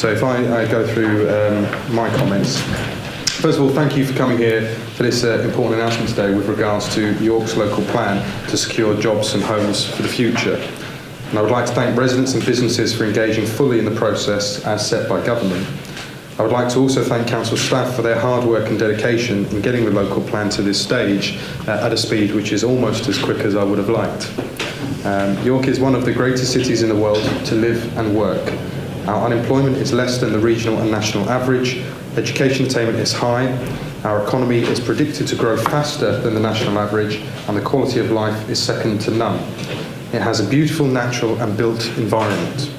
So if I go through my comments. First of all, thank you for coming here for this important announcement today with regards to York's local plan to secure jobs and homes for the future. And I would like to thank residents and businesses for engaging fully in the process as set by government. I would like to also thank council staff for their hard work and dedication in getting the local plan to this stage at a speed which is almost as quick as I would have liked. York is one of the greatest cities in the world to live and work. Our unemployment is less than the regional and national average. Education attainment is high. Our economy is predicted to grow faster than the national average, and the quality of life is second to none. It has a beautiful natural and built environment.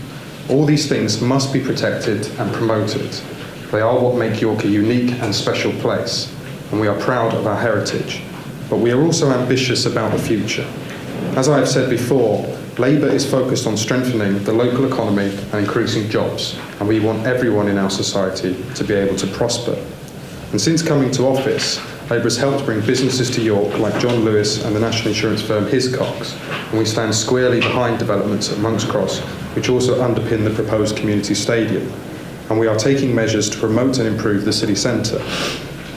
All these things must be protected and promoted. They are what make York a unique and special place, and we are proud of our heritage. But we are also ambitious about the future. As I have said before, Labour is focused on strengthening the local economy and increasing jobs, and we want everyone in our society to be able to prosper. And since coming to office, Labour has helped bring businesses to York like John Lewis and the national insurance firm Hiscox, and we stand squarely behind developments at Monks Cross, which also underpin the proposed community stadium. And we are taking measures to promote and improve the city centre.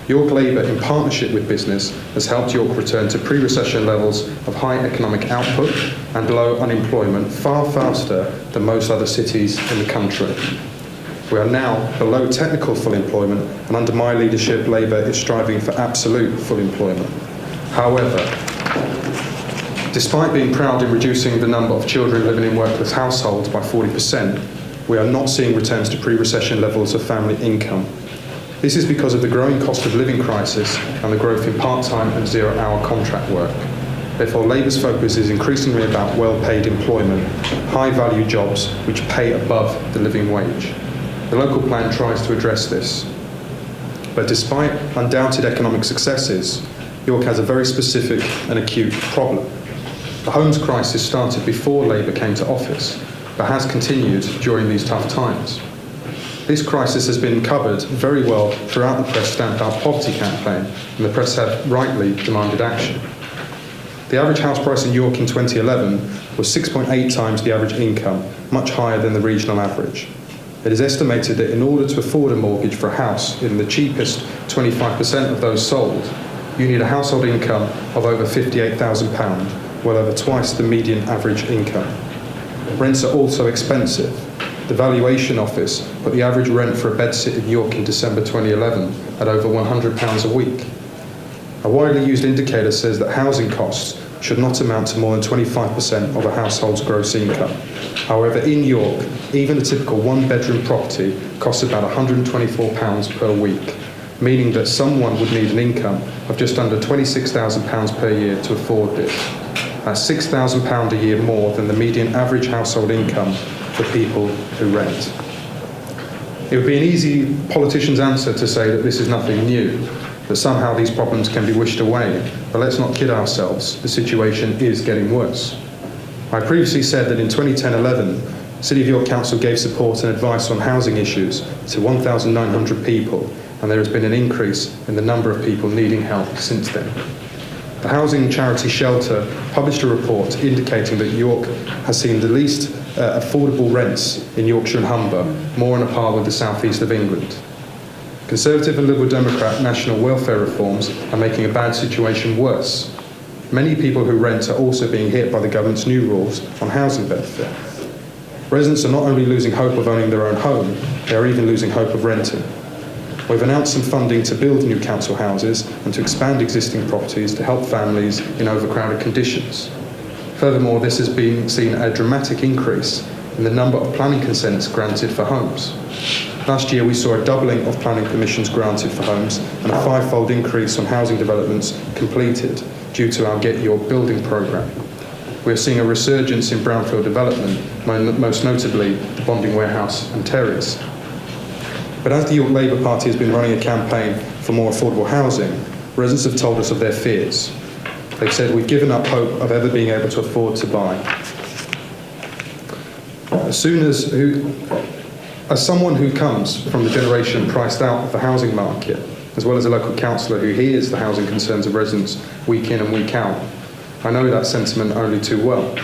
York Labour, in partnership with business, has helped York return to pre-recession levels of high economic output and low unemployment far faster than most other cities in the country. We are now below technical full employment, and under my leadership, Labour is striving for absolute full employment. However, despite being proud in reducing the number of children living in workless households by 40%, we are not seeing returns to pre-recession levels of family income. This is because of the growing cost of living crisis and the growth in part-time and zero-hour contract work. Therefore, Labour's focus is increasingly about well-paid employment, high-value jobs which pay above the living wage. The local plan tries to address this. But despite undoubted economic successes, York has a very specific and acute problem. The homes crisis started before Labour came to office, but has continued during these tough times. This crisis has been covered very well throughout the Press Stamp Out Poverty campaign, and the press have rightly demanded action. The average house price in York in 2011 was 6.8 times the average income, much higher than the regional average. It is estimated that in order to afford a mortgage for a house in the cheapest 25% of those sold, you need a household income of over £58,000, well over twice the median average income. Rents are also expensive. The Valuation Office put the average rent for a bedsit in York in December 2011 at over £100 a week. A widely used indicator says that housing costs should not amount to more than 25% of a household's gross income. However, in York, even a typical one-bedroom property costs about £124 per week, meaning that someone would need an income of just under £26,000 per year to afford this. That's £6,000 a year more than the median average household income for people who rent. It would be an easy politician's answer to say that this is nothing new, that somehow these problems can be wished away, but let's not kid ourselves, the situation is getting worse. I previously said that in 2010-11, City of York Council gave support and advice on housing issues to 1,900 people, and there has been an increase in the number of people needing help since then. The housing charity Shelter published a report indicating that York has seen the least affordable rents in Yorkshire and Humber, more on a par with the southeast of England. Conservative and Liberal Democrat national welfare reforms are making a bad situation worse. Many people who rent are also being hit by the government's new rules on housing benefit. Residents are not only losing hope of owning their own home, they are even losing hope of renting. We've announced some funding to build new council houses and to expand existing properties to help families in overcrowded conditions. Furthermore, this has been seen a dramatic increase in the number of planning consents granted for homes. Last year we saw a doubling of planning permissions granted for homes and a five-fold increase on housing developments completed due to our Get York building programme. We are seeing a resurgence in brownfield development, most notably the Bonding Warehouse and Terrace. But as the York Labour Party has been running a campaign for more affordable housing, residents have told us of their fears. They've said we've given up hope of ever being able to afford to buy. As someone who comes from the generation priced out of the housing market, as well as a local councillor who hears the housing concerns of residents week in and week out, I know that sentiment only too well.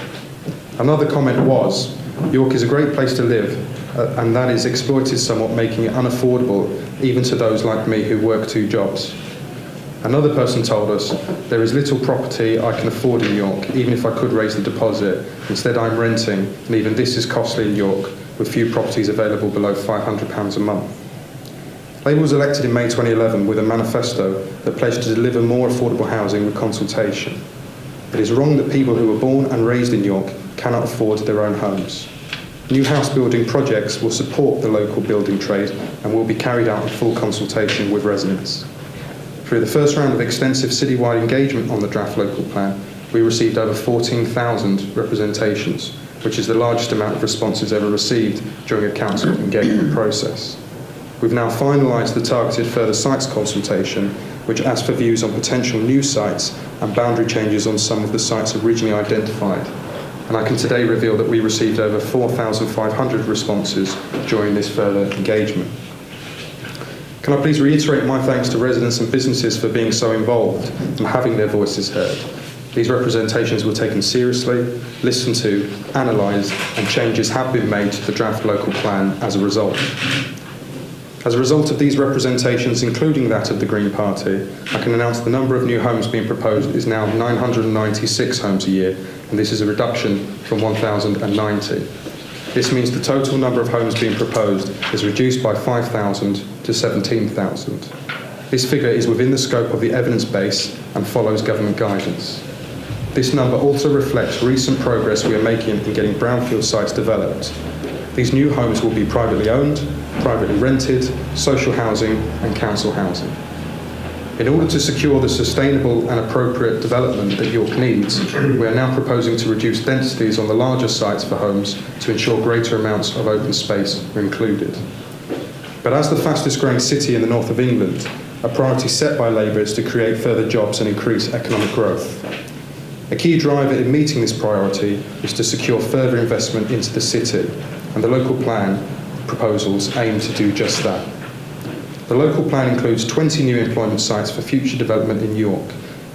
Another comment was, York is a great place to live, and that is exploited somewhat, making it unaffordable even to those like me who work 2 jobs. Another person told us, there is little property I can afford in York, even if I could raise the deposit. Instead I'm renting, and even this is costly in York, with few properties available below £500 a month. Labour was elected in May 2011 with a manifesto that pledged to deliver more affordable housing with consultation. It is wrong that people who were born and raised in York cannot afford their own homes. New house building projects will support the local building trade and will be carried out in full consultation with residents. Through the first round of extensive citywide engagement on the draft local plan, we received over 14,000 representations, which is the largest amount of responses ever received during a council engagement process. We've now finalised the targeted further sites consultation, which asks for views on potential new sites and boundary changes on some of the sites originally identified. And I can today reveal that we received over 4,500 responses during this further engagement. Can I please reiterate my thanks to residents and businesses for being so involved and having their voices heard. These representations were taken seriously, listened to, analysed, and changes have been made to the draft local plan as a result. As a result of these representations, including that of the Green Party, I can announce the number of new homes being proposed is now 996 homes a year, and this is a reduction from 1,090. This means the total number of homes being proposed is reduced by 5,000 to 17,000. This figure is within the scope of the evidence base and follows government guidance. This number also reflects recent progress we are making in getting brownfield sites developed. These new homes will be privately owned, privately rented, social housing and council housing. In order to secure the sustainable and appropriate development that York needs, we are now proposing to reduce densities on the larger sites for homes to ensure greater amounts of open space are included. But as the fastest growing city in the north of England, a priority set by Labour is to create further jobs and increase economic growth. A key driver in meeting this priority is to secure further investment into the city, and the local plan proposals aim to do just that. The local plan includes 20 new employment sites for future development in York,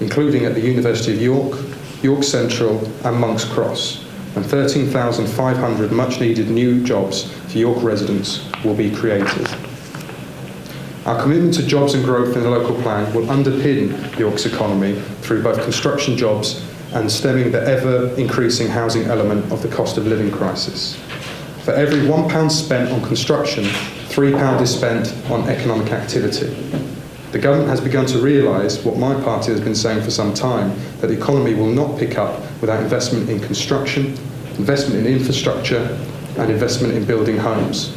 including at the University of York, York Central and Monk's Cross, and 13,500 much-needed new jobs for York residents will be created. Our commitment to jobs and growth in the local plan will underpin York's economy through both construction jobs and stemming the ever-increasing housing element of the cost of living crisis. For every £1 spent on construction, £3 is spent on economic activity. The government has begun to realise what my party has been saying for some time, that the economy will not pick up without investment in construction, investment in infrastructure, and investment in building homes.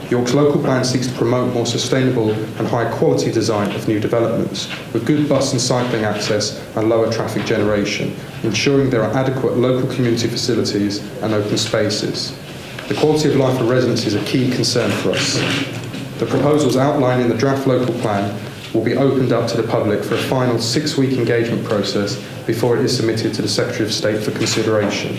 York's local plan seeks to promote more sustainable and high-quality design of new developments, with good bus and cycling access and lower traffic generation, ensuring there are adequate local community facilities and open spaces. The quality of life for residents is a key concern for us. The proposals outlined in the draft local plan will be opened up to the public for a final 6-week engagement process before it is submitted to the Secretary of State for consideration.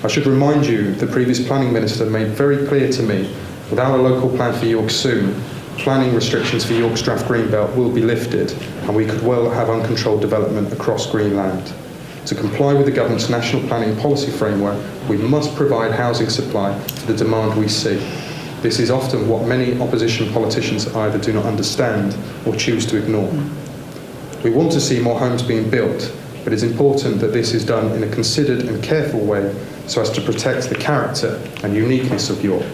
I should remind you the previous planning minister made very clear to me, without a local plan for York soon, planning restrictions for York's draft Greenbelt will be lifted and we could well have uncontrolled development across Greenland. To comply with the government's national planning policy framework, we must provide housing supply to the demand we see. This is often what many opposition politicians either do not understand or choose to ignore. We want to see more homes being built, but it's important that this is done in a considered and careful way so as to protect the character and uniqueness of York.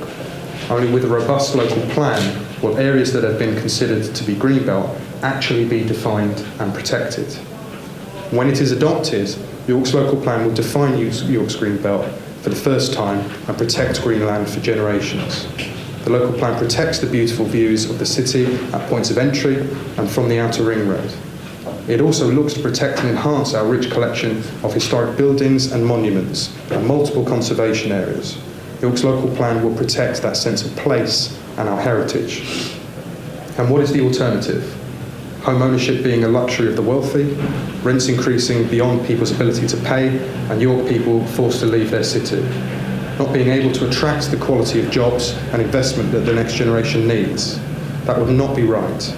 Only with a robust local plan will areas that have been considered to be Greenbelt actually be defined and protected. When it is adopted, York's local plan will define York's Greenbelt for the first time and protect Greenland for generations. The local plan protects the beautiful views of the city at points of entry and from the outer ring road. It also looks to protect and enhance our rich collection of historic buildings and monuments and multiple conservation areas. York's local plan will protect that sense of place and our heritage. And what is the alternative? Home ownership being a luxury of the wealthy, rents increasing beyond people's ability to pay, and York people forced to leave their city. Not being able to attract the quality of jobs and investment that the next generation needs. That would not be right.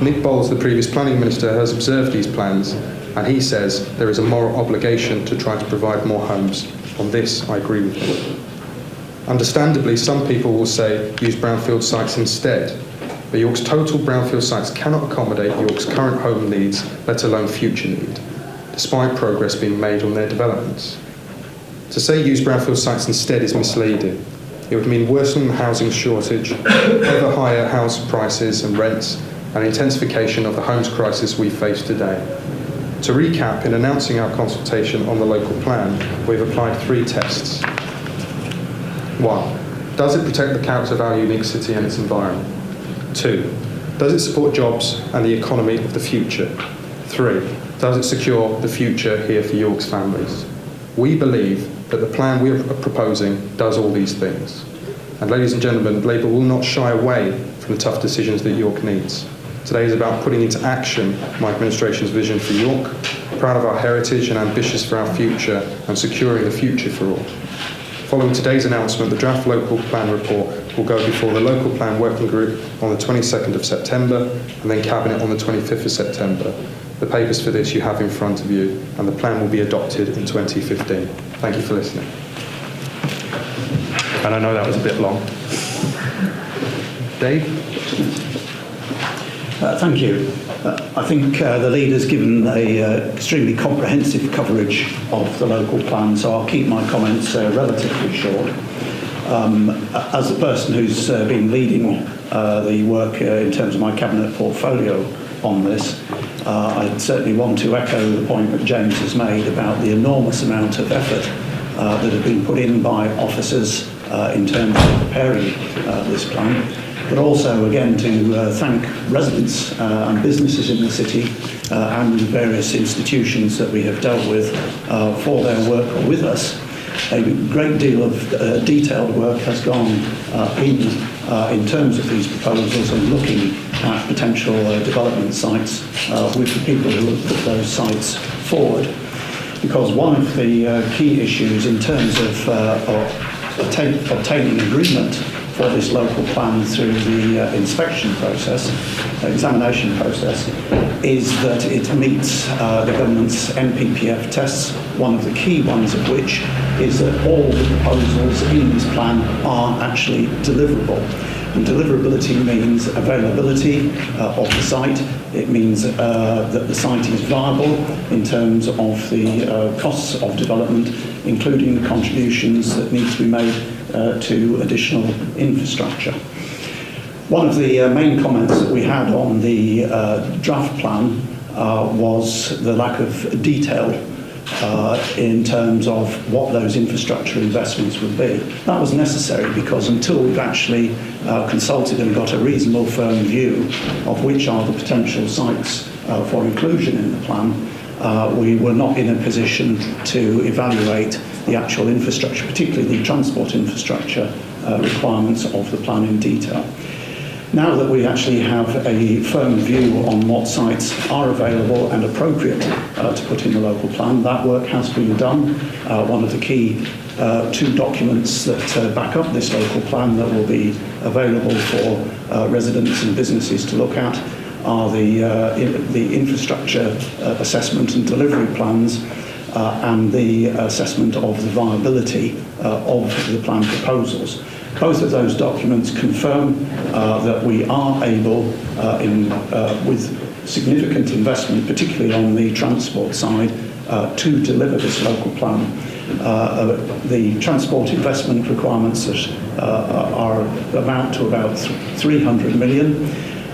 Nick Bowles, the previous planning minister, has observed these plans, and he says there is a moral obligation to try to provide more homes On this, I agree with him. Understandably, some people will say use brownfield sites instead, but York's total brownfield sites cannot accommodate York's current home needs, let alone future need, despite progress being made on their developments. To say use brownfield sites instead is misleading. It would mean worsening the housing shortage, ever higher house prices and rents, and intensification of the homes crisis we face today. To recap, in announcing our consultation on the local plan, we've applied 3 tests. 1. Does it protect the character of our unique city and its environment? 2. Does it support jobs and the economy of the future? 3. Does it secure the future here for York's families? We believe that the plan we are proposing does all these things. And ladies and gentlemen, Labour will not shy away from the tough decisions that York needs. Today is about putting into action my administration's vision for York, proud of our heritage and ambitious for our future, and securing the future for all. Following today's announcement, the draft local plan report will go before the local plan working group on the 22nd of September and then Cabinet on the 25th of September. The papers for this you have in front of you, and the plan will be adopted in 2015. Thank you for listening. And I know that was a bit long. Dave? Thank you. I think the leader's given a extremely comprehensive coverage of the local plan, so I'll keep my comments relatively short. As the person who's been leading the work in terms of my cabinet portfolio on this, I certainly want to echo the point that James has made about the enormous amount of effort that have been put in by officers in terms of preparing this plan, but also again to thank residents and businesses in the city and various institutions that we have dealt with for their work with us. A great deal of detailed work has gone in terms of these proposals and looking at potential development sites with the people who have put those sites forward. Because one of the key issues in terms of obtaining agreement for this local plan through the inspection process, examination process, is that it meets the government's NPPF tests, one of the key ones of which is that all the proposals in this plan are actually deliverable. And deliverability means availability of the site. It means that the site is viable in terms of the costs of development, including the contributions that need to be made to additional infrastructure. One of the main comments that we had on the draft plan was the lack of detail in terms of what those infrastructure investments would be. That was necessary because until we've actually consulted and got a reasonable firm view of which are the potential sites for inclusion in the plan, we were not in a position to evaluate the actual infrastructure, particularly the transport infrastructure requirements of the plan in detail. Now that we actually have a firm view on what sites are available and appropriate to put in the local plan, that work has been done. One of the key 2 documents that back up this local plan that will be available for residents and businesses to look at are the infrastructure assessment and delivery plans and the assessment of the viability of the plan proposals. Both of those documents confirm that we are able, with significant investment, particularly on the transport side, to deliver this local plan. The transport investment requirements amount to about 300 million.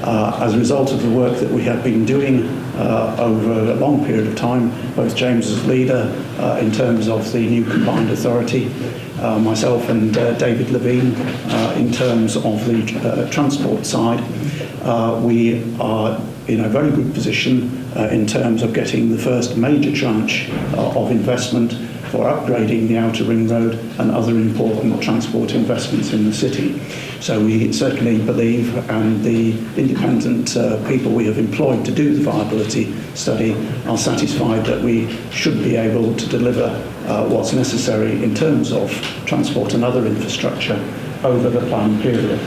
As a result of the work that we have been doing over a long period of time, both James as leader in terms of the new combined authority, myself and David Levine in terms of the transport side, we are in a very good position in terms of getting the first major tranche of investment for upgrading the Outer Ring Road and other important transport investments in the city. So we certainly believe, and the independent people we have employed to do the viability study are satisfied that we should be able to deliver what's necessary in terms of transport and other infrastructure over the planned period.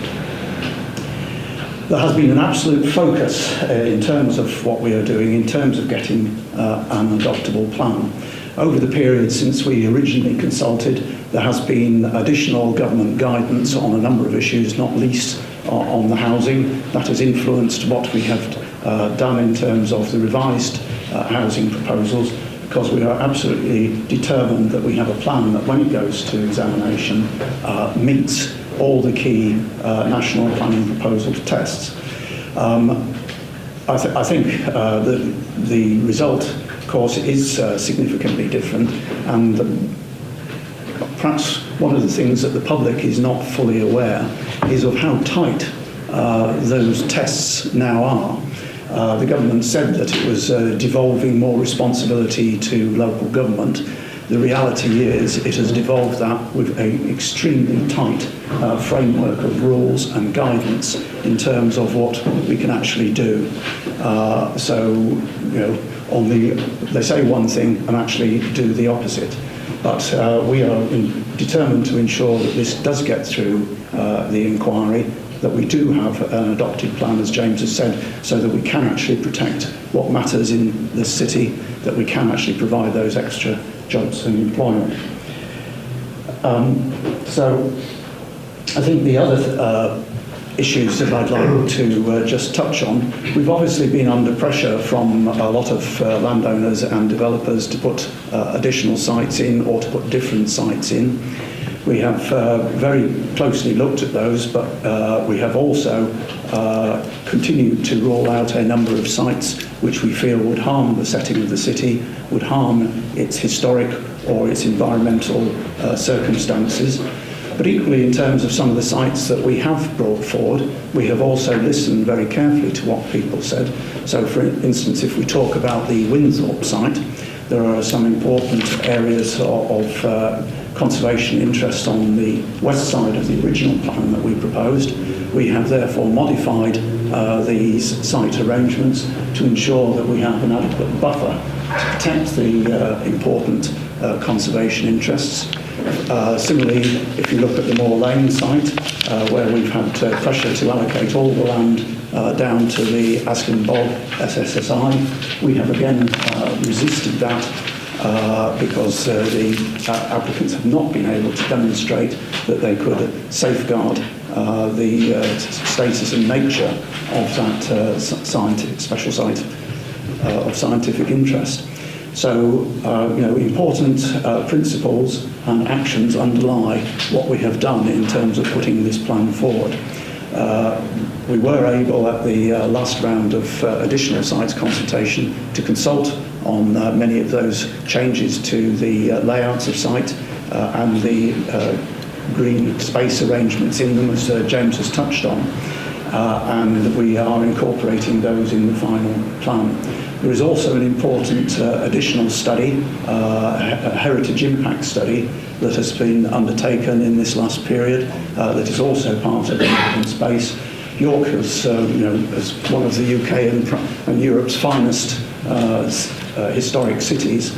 There has been an absolute focus in terms of what we are doing, in terms of getting an adoptable plan. Over the period since we originally consulted, there has been additional government guidance on a number of issues, not least on the housing. That has influenced what we have done in terms of the revised housing proposals, because we are absolutely determined that we have a plan that, when it goes to examination, meets all the key national planning proposal tests. I think the result, of course, is significantly different, and perhaps one of the things that the public is not fully aware is of how tight those tests now are. The government said that it was devolving more responsibility to local government. The reality is it has devolved that with an extremely tight framework of rules and guidance in terms of what we can actually do. They say one thing and actually do the opposite. But we are determined to ensure that this does get through the inquiry, that we do have an adopted plan, as James has said, so that we can actually protect what matters in this city, that we can actually provide those extra jobs and employment. So I think the other issues that I'd like to just touch on, we've obviously been under pressure from a lot of landowners and developers to put additional sites in, or to put different sites in. We have very closely looked at those, but we have also continued to roll out a number of sites which we feel would harm the setting of the city, would harm its historic or its environmental circumstances. But equally, in terms of some of the sites that we have brought forward, we have also listened very carefully to what people said. So, for instance, if we talk about the Winthorpe site, there are some important areas of conservation interest on the west side of the original plan that we proposed. We have therefore modified these site arrangements to ensure that we have an adequate buffer to protect the important conservation interests. Similarly, if you look at the Moor Lane site, where we've had pressure to allocate all the land down to the Askin Bog SSSI, we have again resisted that because the applicants have not been able to demonstrate that they could safeguard the status and nature of that special site of scientific interest. So, important principles and actions underlie what we have done in terms of putting this plan forward. We were able, at the last round of additional sites consultation, to consult on many of those changes to the layouts of site and the green space arrangements in them, as James has touched on. And we are incorporating those in the final plan. There is also an important additional study, a heritage impact study, that has been undertaken in this last period, that is also part of the open space. York as one of the UK and Europe's finest historic cities,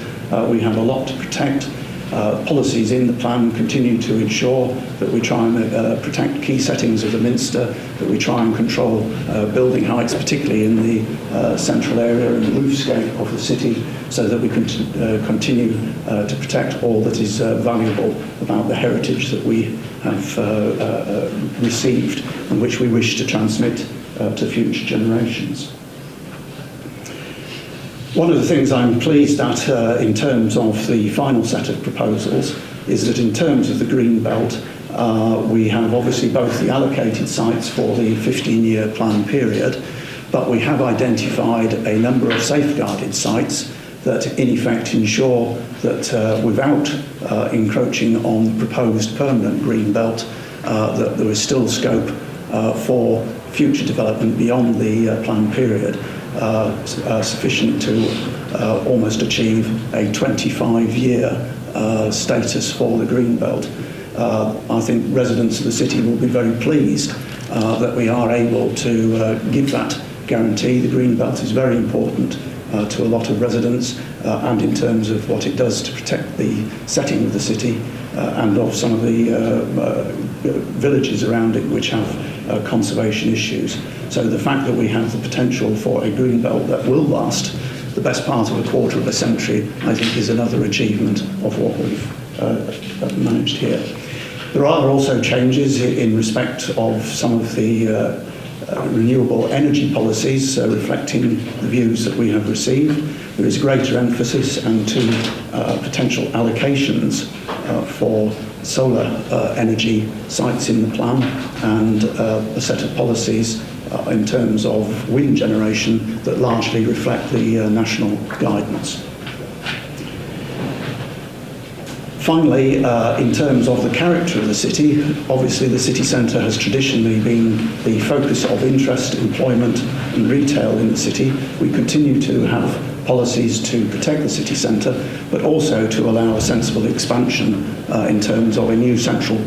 we have a lot to protect. Policies in the plan continue to ensure that we try and protect key settings of the Minster, that we try and control building heights, particularly in the central area and the roofscape of the city, so that we can continue to protect all that is valuable about the heritage that we have received and which we wish to transmit to future generations. One of the things I'm pleased at in terms of the final set of proposals is that in terms of the green belt, we have obviously both the allocated sites for the 15-year plan period, but we have identified a number of safeguarded sites that in effect ensure that without encroaching on the proposed permanent green belt, that there is still scope for future development beyond the plan period. Sufficient to almost achieve a 25-year status for the green belt. I think residents of the city will be very pleased that we are able to give that guarantee. The green belt is very important to a lot of residents and in terms of what it does to protect the setting of the city and of some of the villages around it which have conservation issues. So the fact that we have the potential for a green belt that will last the best part of a quarter of a century, I think is another achievement of what we've managed here. There are also changes in respect of some of the renewable energy policies, reflecting the views that we have received. There is greater emphasis and to potential allocations for solar energy sites in the plan, and a set of policies in terms of wind generation that largely reflect the national guidance. Finally, in terms of the character of the city, obviously the city centre has traditionally been the focus of interest, employment and retail in the city. We continue to have policies to protect the city centre, but also to allow a sensible expansion in terms of a new central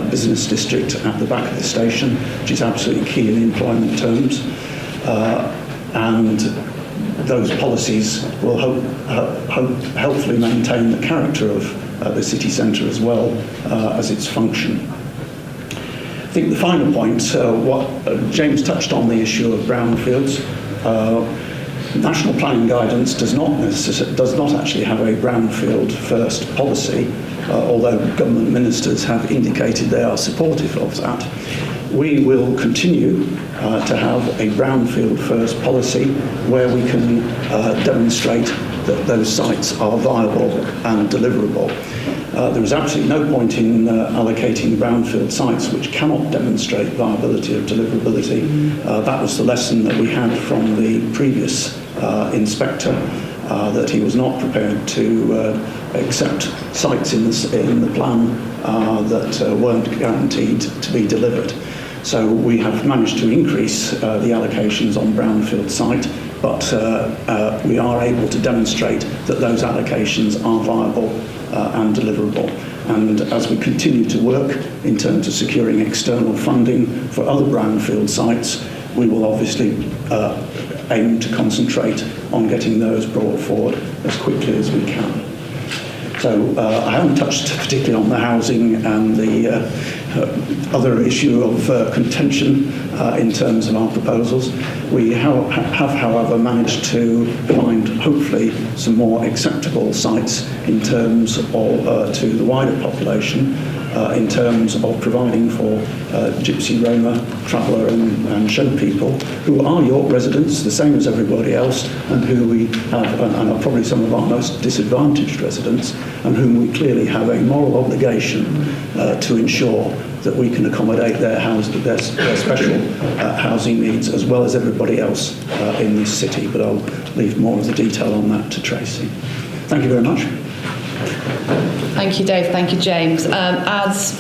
business district at the back of the station, which is absolutely key in employment terms. And those policies will hopefully maintain the character of the city centre as well as its function. I think the final point, what James touched on, the issue of brownfields. National planning guidance does not actually have a brownfield first policy, although government ministers have indicated they are supportive of that. We will continue to have a brownfield first policy where we can demonstrate that those sites are viable and deliverable. There is absolutely no point in allocating brownfield sites which cannot demonstrate viability or deliverability. That was the lesson that we had from the previous inspector, that he was not prepared to accept sites in the plan that weren't guaranteed to be delivered. So we have managed to increase the allocations on brownfield site, but we are able to demonstrate that those allocations are viable and deliverable. And as we continue to work in terms of securing external funding for other brownfield sites, we will obviously aim to concentrate on getting those brought forward as quickly as we can. So I haven't touched particularly on the housing and the other issue of contention in terms of our proposals. We have, however, managed to find, hopefully, some more acceptable sites in terms of to the wider population, in terms of providing for Gypsy, Roma, Traveller and Show people who are York residents, the same as everybody else, and who we have, and are probably some of our most disadvantaged residents, and whom we clearly have a moral obligation to ensure that we can accommodate their special housing needs as well as everybody else in this city. But I'll leave more of the detail on that to Tracy. Thank you very much. Thank you, Dave. Thank you, James. As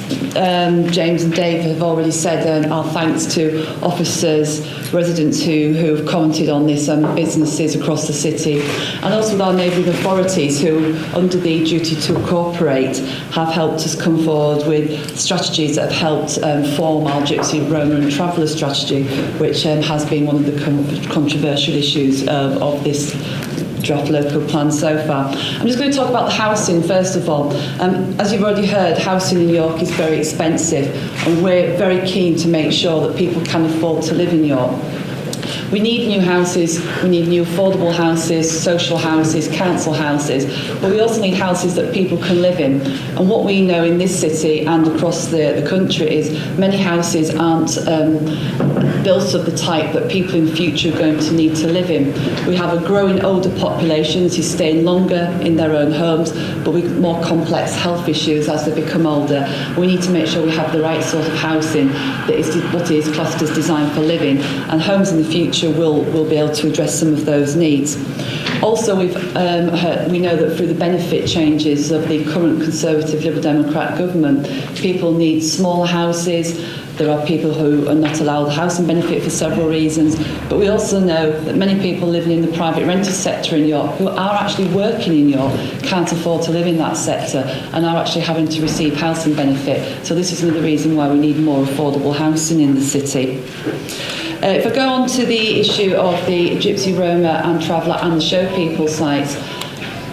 James and Dave have already said, our thanks to officers, residents who have commented on this, and businesses across the city, and also with our neighbouring authorities who, under the duty to cooperate, have helped us come forward with strategies that have helped form our Gypsy, Roma and Traveller strategy, which has been one of the controversial issues of this draft local plan so far. I'm just going to talk about the housing first of all. As you've already heard, housing in York is very expensive, and we're very keen to make sure that people can afford to live in York. We need new houses, we need new affordable houses, social houses, council houses, but we also need houses that people can live in. And what we know in this city and across the country is many houses aren't built of the type that people in the future are going to need to live in. We have a growing older population that is staying longer in their own homes, but with more complex health issues as they become older. We need to make sure we have the right sort of housing that is what is classed as designed for living, and homes in the future will be able to address some of those needs. Also, we know that through the benefit changes of the current Conservative Liberal Democrat government, people need smaller houses. There are people who are not allowed the housing benefit for several reasons, but we also know that many people living in the private rented sector in York who are actually working in York can't afford to live in that sector and are actually having to receive housing benefit. So this is another reason why we need more affordable housing in the city. If I go on to the issue of the Gypsy, Roma and Traveller and the Show People sites,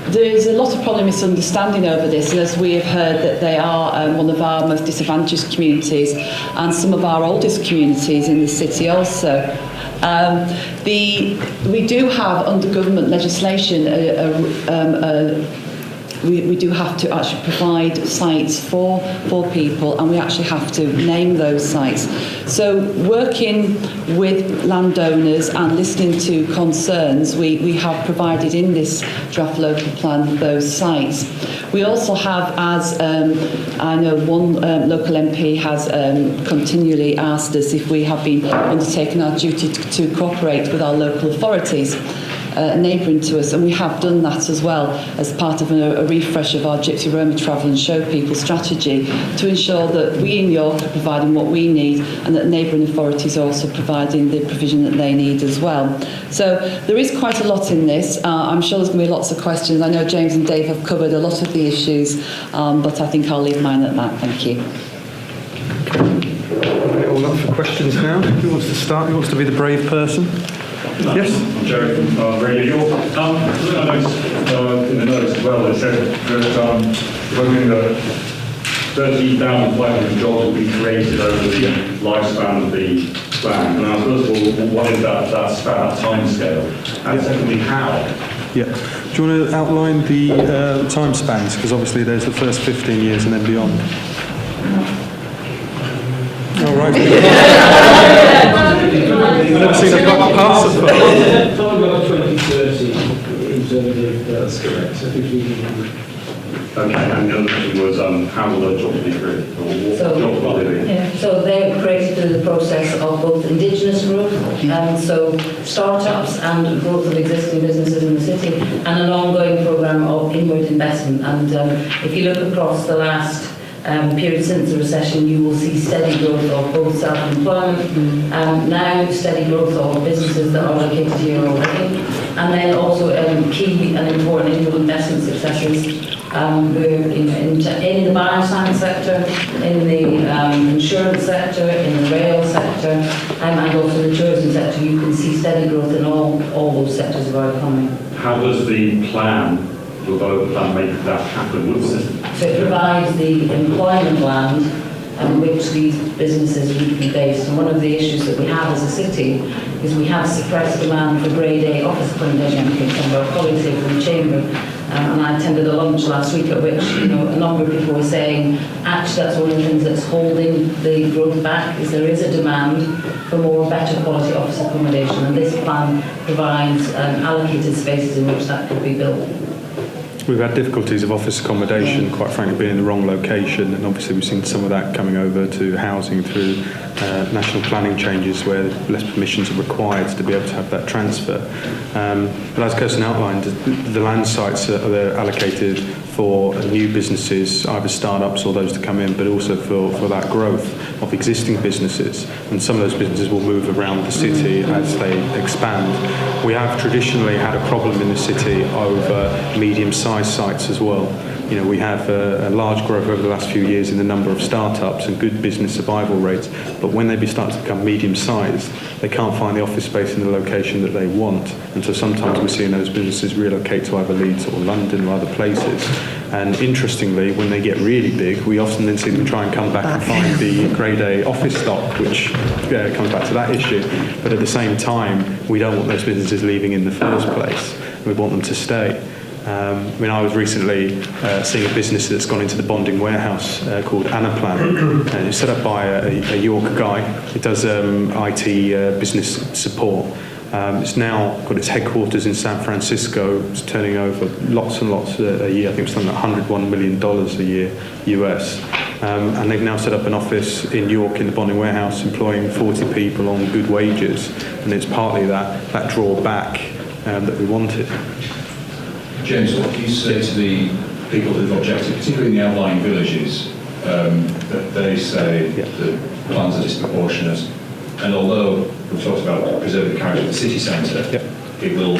There's a lot of probably misunderstanding over this, and as we have heard that they are one of our most disadvantaged communities and some of our oldest communities in the city also. We do have under government legislation we do have to actually provide sites for people, and we actually have to name those sites. So working with landowners and listening to concerns, we have provided in this draft local plan those sites. We also have, as I know one local MP has continually asked us if we have been undertaking our duty to cooperate with our local authorities neighbouring to us, and we have done that as well as part of a refresh of our Gypsy Roma Travel and Show People strategy to ensure that we in York are providing what we need and that neighbouring authorities are also providing the provision that they need as well. So there is quite a lot in this. I'm sure there's going to be lots of questions. I know James and Dave have covered a lot of the issues, but I think I'll leave mine at that. Thank you. All up for questions now. Who wants to start? Who wants to be the brave person? Yes? I'm Jerry from Radio York. I noticed in the notes as well, it said that hoping that 13,500 jobs will be created over the lifespan of the plan. Now, first of all, what is that time scale? And secondly, how? Yeah. Do you want to outline the time spans? Because obviously there's the first 15 years and then beyond. All right. I've never seen a proper pass of that. Talking about 2030 in terms of that's correct. Okay, and the other question was how will those jobs be created? Or what jobs will they be? Yeah, so they're created through the process of both indigenous growth, so start-ups and growth of existing businesses in the city, and an ongoing programme of inward investment. And if you look across the last period since the recession, you will see steady growth of both self-employment, now steady growth of businesses that are located here already, and then also key and important inward investment successes. We're in the bioscience sector, in the insurance sector, in the rail sector, and also the tourism sector. You can see steady growth in all those sectors of our economy. How does the plan, the plan, make that happen? So it provides the employment land on which these businesses would be based. And one of the issues that we have as a city is we have suppressed demand for Grade A office accommodation. I think some of our colleagues here from the Chamber, and I attended a lunch last week at which a number of people were saying actually that's one of the things that's holding the growth back, is there is a demand for more better quality office accommodation, and this plan provides allocated spaces in which that could be built. We've had difficulties of office accommodation, quite frankly, being in the wrong location, and obviously we've seen some of that coming over to housing through national planning changes where less permissions are required to be able to have that transfer. But as Kirsten outlined, the land sites are allocated for new businesses, either start-ups or those to come in, but also for that growth of existing businesses. And some of those businesses will move around the city as they expand. We have traditionally had a problem in the city over medium-sized sites as well. We have a large growth over the last few years in the number of startups and good business survival rates, but when they start to become medium-sized, they can't find the office space in the location that they want, and so sometimes we're seeing those businesses relocate to either Leeds or London or other places. And interestingly, when they get really big, we often then see them try and come back and find the Grade A office stock, which comes back to that issue. But at the same time, we don't want those businesses leaving in the first place. We want them to stay. I was recently seeing a business that's gone into the bonding warehouse called Anaplan. It's set up by a York guy. It does IT business support. It's now got its headquarters in San Francisco. It's turning over lots and lots a year. I think it's something like $101 million a year US. And they've now set up an office in York in the bonding warehouse, employing 40 people on good wages. And it's partly that drawback that we wanted. James, what do you say to the people who've objected, particularly in the outlying villages, that they say the plans are disproportionate, and although we've talked about preserving the character of the city centre, it will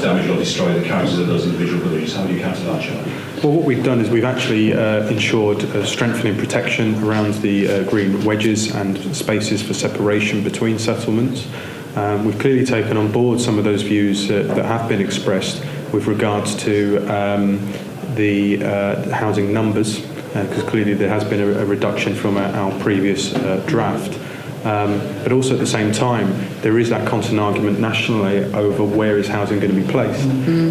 damage or destroy the characters of those individual villages. How do you counter that charge? Well, what we've done is we've actually ensured strengthening protection around the green wedges and spaces for separation between settlements. We've clearly taken on board some of those views that have been expressed, with regards to the housing numbers, because clearly there has been a reduction from our previous draft. But also at the same time, there is that constant argument nationally over where is housing going to be placed.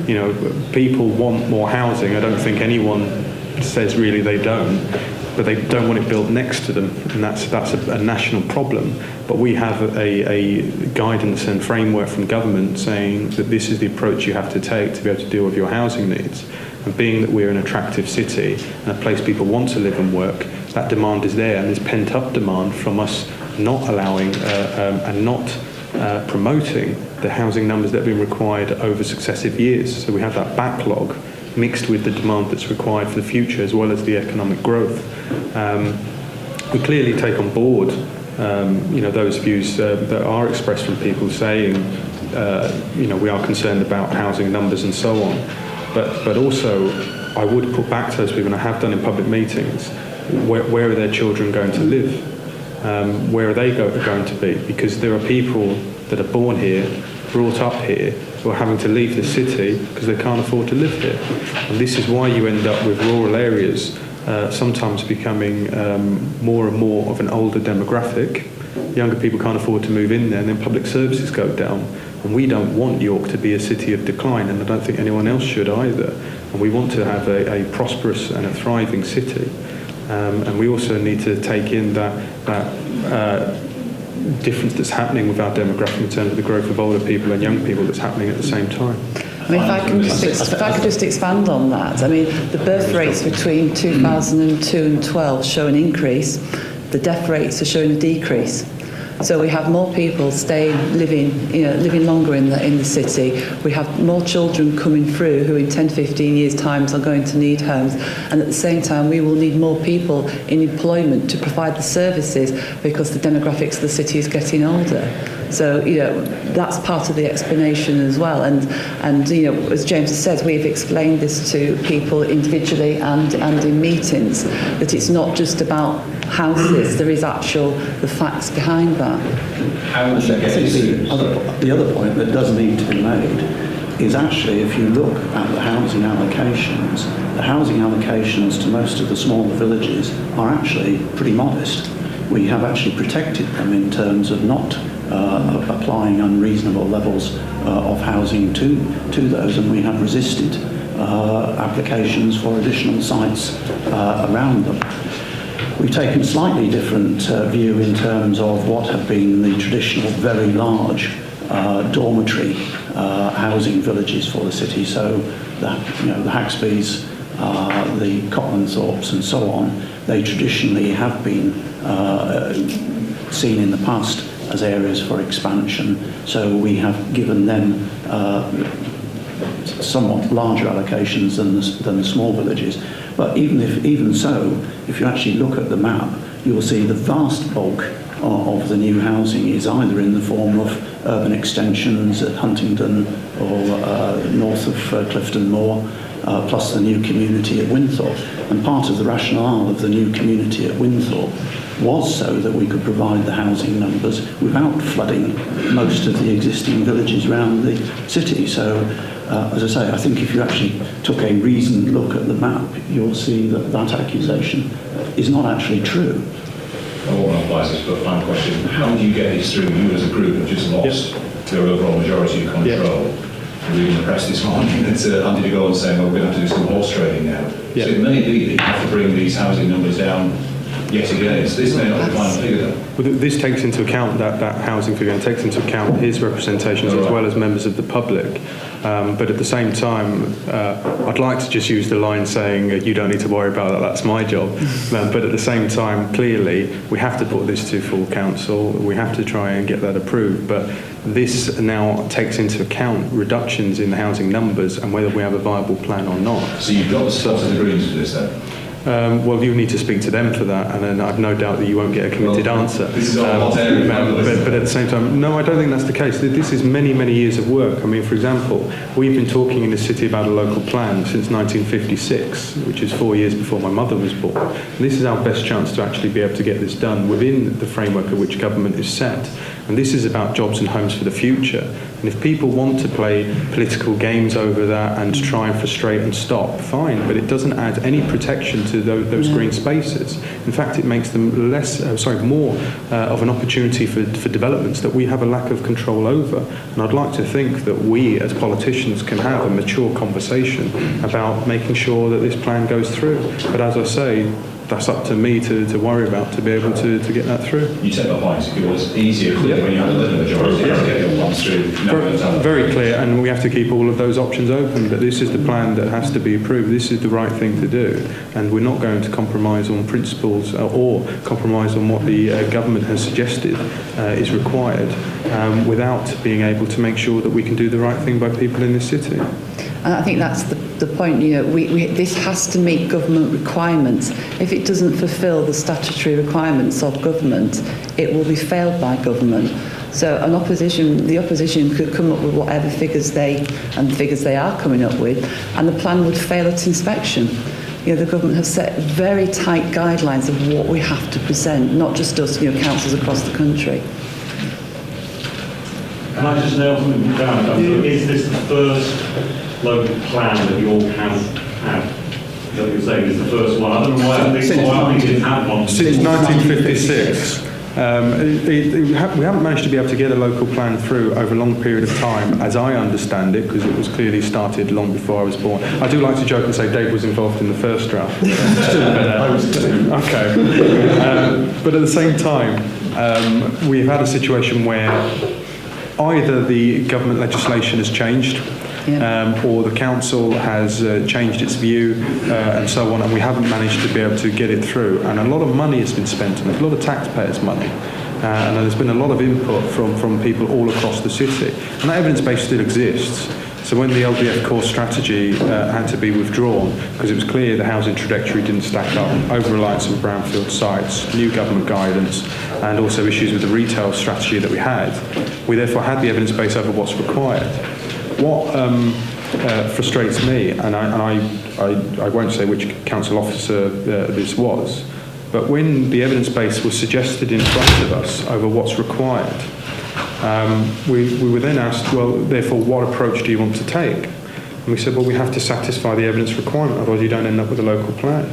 You know, people want more housing. I don't think anyone says really they don't, but they don't want it built next to them, and that's a national problem. But we have a guidance and framework from government saying that this is the approach you have to take to be able to deal with your housing needs. And being that we're an attractive city and a place people want to live and work, that demand is there, and there's pent-up demand from us not allowing and not promoting the housing numbers that have been required over successive years. So we have that backlog mixed with the demand that's required for the future, as well as the economic growth. We clearly take on board, you know, those views that are expressed from people saying, you know, we are concerned about housing numbers and so on. But also, I would put back to those people, and I have done in public meetings, where are their children going to live? Where are they going to be? Because there are people that are born here, brought up here, who are having to leave the city because they can't afford to live here. And this is why you end up with rural areas sometimes becoming more and more of an older demographic. Younger people can't afford to move in there, and then public services go down. And we don't want York to be a city of decline, and I don't think anyone else should either. And we want to have a prosperous and a thriving city. And we also need to take in that difference that's happening with our demographic in terms of the growth of older people and young people that's happening at the same time. I mean, if I could just expand on that. I mean, the birth rates between 2002 and 12 show an increase. The death rates are showing a decrease. So we have more people living longer in the city. We have more children coming through who in 10 to 15 years' time are going to need homes. And at the same time, we will need more people in employment to provide the services because the demographics of the city is getting older. So, you know, that's part of the explanation as well. And you know, as James has said, we've explained this to people individually and in meetings, that it's not just about houses, there is the facts behind that. I think the other point that does need to be made is actually, if you look at the housing allocations to most of the smaller villages are actually pretty modest. We have actually protected them in terms of not applying unreasonable levels of housing to those, and we have resisted applications for additional sites around them. We've taken a slightly different view in terms of what have been the traditional very large dormitory housing villages for the city. So the Haxbys, the Cotmanthorpes and so on, they traditionally have been seen in the past as areas for expansion. So we have given them somewhat larger allocations than the small villages. But even so, if you actually look at the map, you'll see the vast bulk of the new housing is either in the form of urban extensions at Huntingdon or north of Clifton Moor, plus the new community at Winthorpe. And part of the rationale of the new community at Winthorpe was so that we could provide the housing numbers without flooding most of the existing villages around the city. So, as I say, I think if you actually took a reasoned look at the map, you'll see that that accusation is not actually true. I won't monopolise this, but final question. How do you get this through? You as a group have just lost your overall majority of control. Reading the press this morning that Andy de Gaulle saying, well, we're going to have to do some horse trading now. So it may be that you have to bring these housing numbers down yet again. So this may not be the final figure though. Well, this takes into account that housing figure and takes into account his representations as well as members of the public. But at the same time, I'd like to just use the line saying, you don't need to worry about that, that's my job. But at the same time, clearly, we have to put this to full council. We have to try and get that approved. But this now takes into account reductions in the housing numbers and whether we have a viable plan or not. So you've got the support of the Greens for this then? Well, you need to speak to them for that, and then I've no doubt that you won't get a committed answer. This is our hot area. But at the same time, no, I don't think that's the case. This is many, many years of work. I mean, for example, we've been talking in the city about a local plan since 1956, which is 4 years before my mother was born. And this is our best chance to actually be able to get this done within the framework of which government is set. And this is about jobs and homes for the future. And if people want to play political games over that and to try and frustrate and stop, fine, but it doesn't add any protection to those green spaces. In fact, it makes them more of an opportunity for developments that we have a lack of control over. And I'd like to think that we as politicians can have a mature conversation about making sure that this plan goes through. But as I say, that's up to me to worry about, to be able to get that through. You take my point. It was easier clear when you had a little majority to get your plans through. Very clear, and we have to keep all of those options open, but this is the plan that has to be approved. This is the right thing to do, and we're not going to compromise on principles or compromise on what the government has suggested is required without being able to make sure that we can do the right thing by people in this city. And I think that's the point, this has to meet government requirements. If it doesn't fulfil the statutory requirements of government, it will be failed by government. So the opposition could come up with whatever figures they are coming up with, and the plan would fail at inspection. The government have set very tight guidelines of what we have to present, not just us, councils across the country. Can I just nail something down? Is this the first local plan that York has had? Is that what you're saying? Is the first one? I don't know why I think it's had one. Since 1956. We haven't managed to be able to get a local plan through over a long period of time, as I understand it, because it was clearly started long before I was born. I do like to joke and say Dave was involved in the first draft. Okay. But at the same time, we've had a situation where either the government legislation has changed, or the council has changed its view and so on, and we haven't managed to be able to get it through. And a lot of money has been spent on it, a lot of taxpayers' money. And there's been a lot of input from people all across the city. And that evidence base still exists. So when the LDF core strategy had to be withdrawn, because it was clear the housing trajectory didn't stack up, over-reliance on brownfield sites, new government guidance, and also issues with the retail strategy that we had, we therefore had the evidence base over what's required. What frustrates me, and I won't say which council officer this was, but when the evidence base was suggested in front of us over what's required, we were then asked, well, therefore, what approach do you want to take? And we said, well, we have to satisfy the evidence requirement, otherwise you don't end up with a local plan.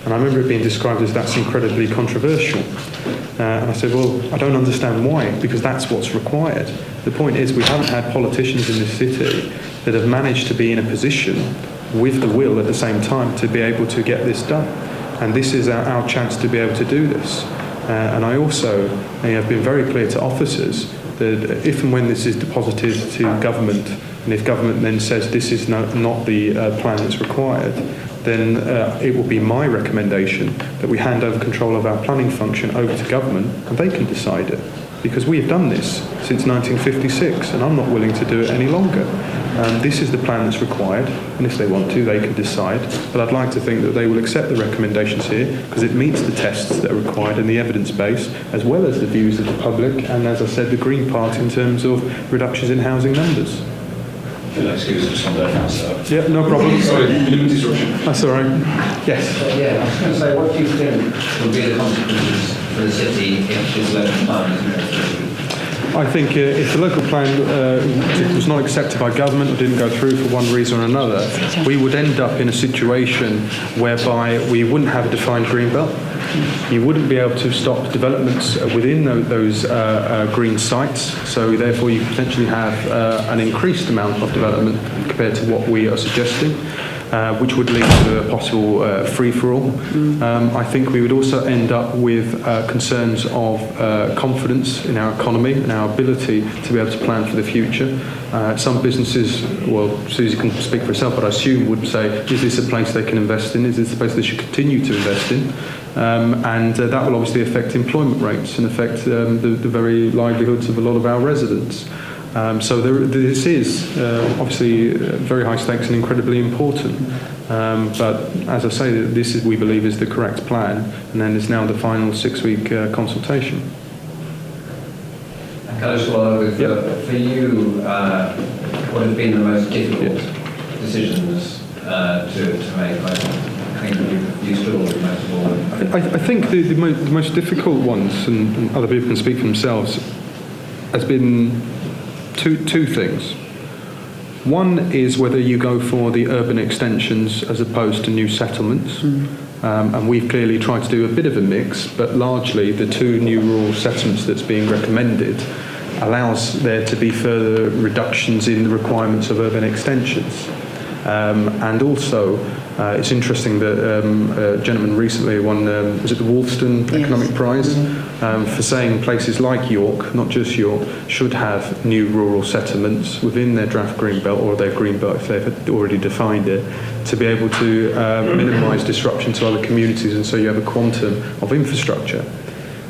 And I remember it being described as that's incredibly controversial. And I said, well, I don't understand why, because that's what's required. The point is we haven't had politicians in this city that have managed to be in a position with the will at the same time to be able to get this done. And this is our chance to be able to do this. And I also have been very clear to officers that if and when this is deposited to government, and if government then says this is not the plan that's required, then it will be my recommendation that we hand over control of our planning function over to government, and they can decide it. Because we have done this since 1956, and I'm not willing to do it any longer. This is the plan that's required, and if they want to, they can decide. But I'd like to think that they will accept the recommendations here, because it meets the tests that are required in the evidence base, as well as the views of the public, and as I said, the Green Party in terms of reductions in housing numbers. Excuse us from there, Councillor. Yeah, no problem. Sorry, disruption. That's all right. Yes. Yeah, I was going to say, what do you think will be the consequences for the city if this local plan is not through? I think if the local plan was not accepted by government or didn't go through for one reason or another, we would end up in a situation whereby we wouldn't have a defined green belt. You wouldn't be able to stop developments within those green sites, so therefore you potentially have an increased amount of development compared to what we are suggesting. Which would lead to a possible free-for-all. I think we would also end up with concerns of confidence in our economy and our ability to be able to plan for the future. Some businesses, well, Susie can speak for herself, but I assume would say, is this a place they can invest in? Is this a place they should continue to invest in? And that will obviously affect employment rates and affect the very livelihoods of a lot of our residents. This is obviously very high stakes and incredibly important. But as I say, this is, we believe, is the correct plan, and then there's now the final 6-week consultation. Can I just follow with, for you, what have been the most difficult decisions to make? I think you stood all the most of all. I think the most difficult ones, and other people can speak for themselves, has been two things. One is whether you go for the urban extensions as opposed to new settlements. And we've clearly tried to do a bit of a mix, but largely the 2 new rural settlements that's being recommended allows there to be further reductions in the requirements of urban extensions. And also, it's interesting that a gentleman recently won, was it the Wolfston Economic Prize, for saying places like York, not just York, should have new rural settlements within their draft green belt or their green belt if they've already defined it, to be able to minimise disruption to other communities, and so you have a quantum of infrastructure.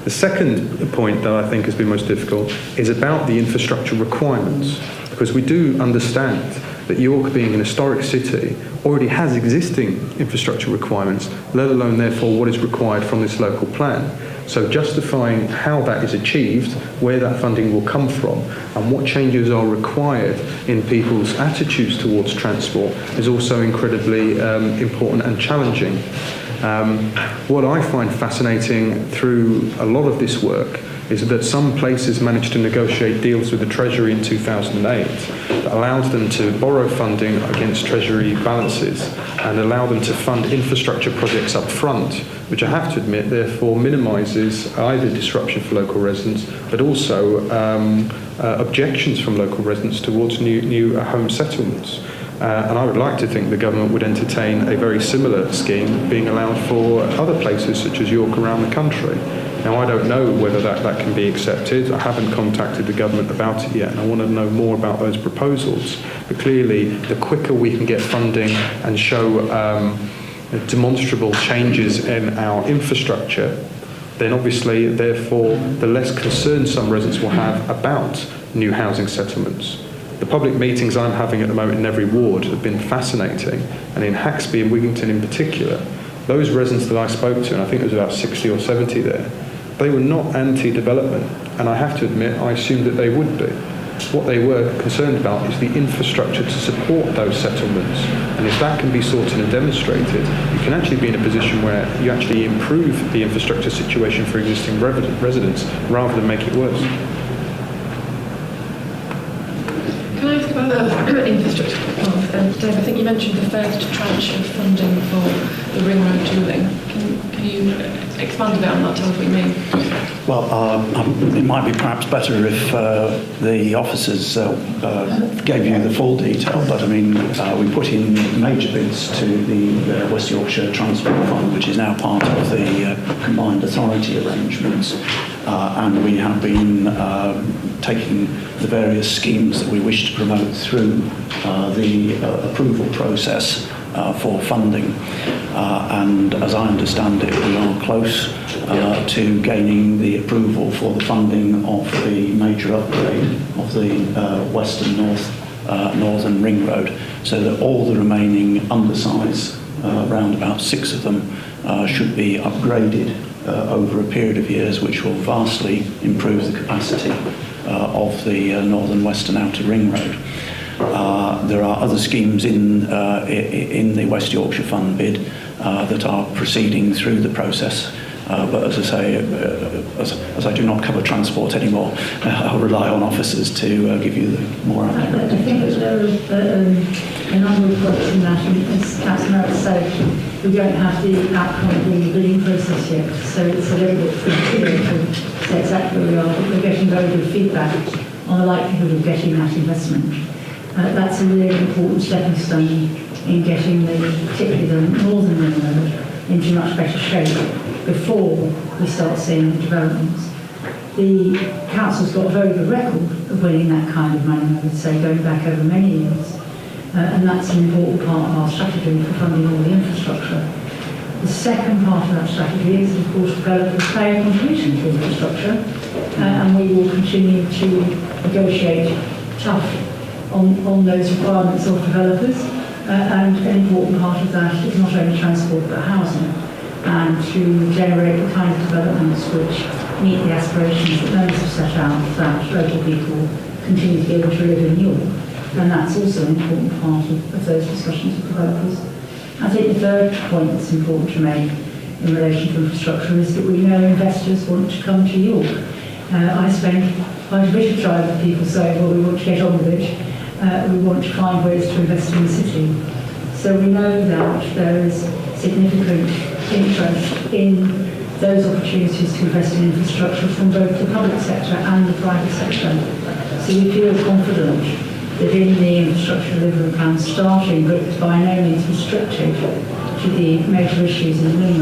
The second point that I think has been most difficult is about the infrastructure requirements, because we do understand that York, being an historic city, already has existing infrastructure requirements, let alone therefore what is required from this local plan. So justifying how that is achieved, where that funding will come from, and what changes are required in people's attitudes towards transport is also incredibly important and challenging. What I find fascinating through a lot of this work is that some places managed to negotiate deals with the Treasury in 2008 that allowed them to borrow funding against Treasury balances and allow them to fund infrastructure projects up front, which I have to admit therefore minimises either disruption for local residents but also objections from local residents towards new home settlements. And I would like to think the government would entertain a very similar scheme being allowed for other places such as York around the country. Now, I don't know whether that can be accepted. I haven't contacted the government about it yet, and I want to know more about those proposals. But clearly, the quicker we can get funding and show demonstrable changes in our infrastructure, then obviously, therefore, the less concern some residents will have about new housing settlements. The public meetings I'm having at the moment in every ward have been fascinating, and in Haxby and Wigington in particular, those residents that I spoke to, and I think there was about 60 or 70 there, they were not anti-development, and I have to admit, I assumed that they would be. What they were concerned about is the infrastructure to support those settlements, and if that can be sorted and demonstrated, you can actually be in a position where you actually improve the infrastructure situation for existing residents rather than make it worse. Can I ask about the infrastructure path? Dave, I think you mentioned the first tranche of funding for the Ring Road tooling. Can you expand a bit on that, tell us what you mean? Well, it might be perhaps better if the officers gave you the full detail, but I mean, we put in major bids to the West Yorkshire Transport Fund, which is now part of the combined authority arrangements, and we have been taking the various schemes that we wish to promote through the approval process for funding. And as I understand it, we are close to gaining the approval for the funding of the major upgrade of the Northern Ring Road, so that all the remaining undersides, around about 6 of them, should be upgraded over a period of years, which will vastly improve the capacity of the Northern Western Outer Ring Road. There are other schemes in the West Yorkshire Fund bid that are proceeding through the process. But as I say, as I do not cover transport anymore, I'll rely on officers to give you the more accurate. I think that there are a number of projects in that, and as Councillor Merritt said, we don't have the outcome of the bidding process yet, so it's a little bit premature to say exactly where we are, but we're getting very good feedback on the likelihood of getting that investment. That's a really important stepping stone in getting particularly the Northern Ring Road into much better shape before we start seeing developments. The council's got a very good record of winning that kind of money, I would say, going back over many years. And that's an important part of our strategy for funding all the infrastructure. The second part of that strategy is, of course, developers pay a contribution to infrastructure, and we will continue to negotiate tough on those requirements of developers. And an important part of that is not only transport but housing, and to generate the kind of developments which meet the aspirations that members have set out, that local people continue to be able to live in York. And that's also an important part of those discussions with developers. I think the third point that's important to make in relation to infrastructure is that we know investors want to come to York. I spend quite a bit of time with people saying, well, we want to get on with it. We want to find ways to invest in the city. So we know that there is significant interest in those opportunities to invest in infrastructure from both the public sector and the private sector. So we feel confident that in the infrastructure delivery plan starting, but by no means restricted to the major issues in the Ring,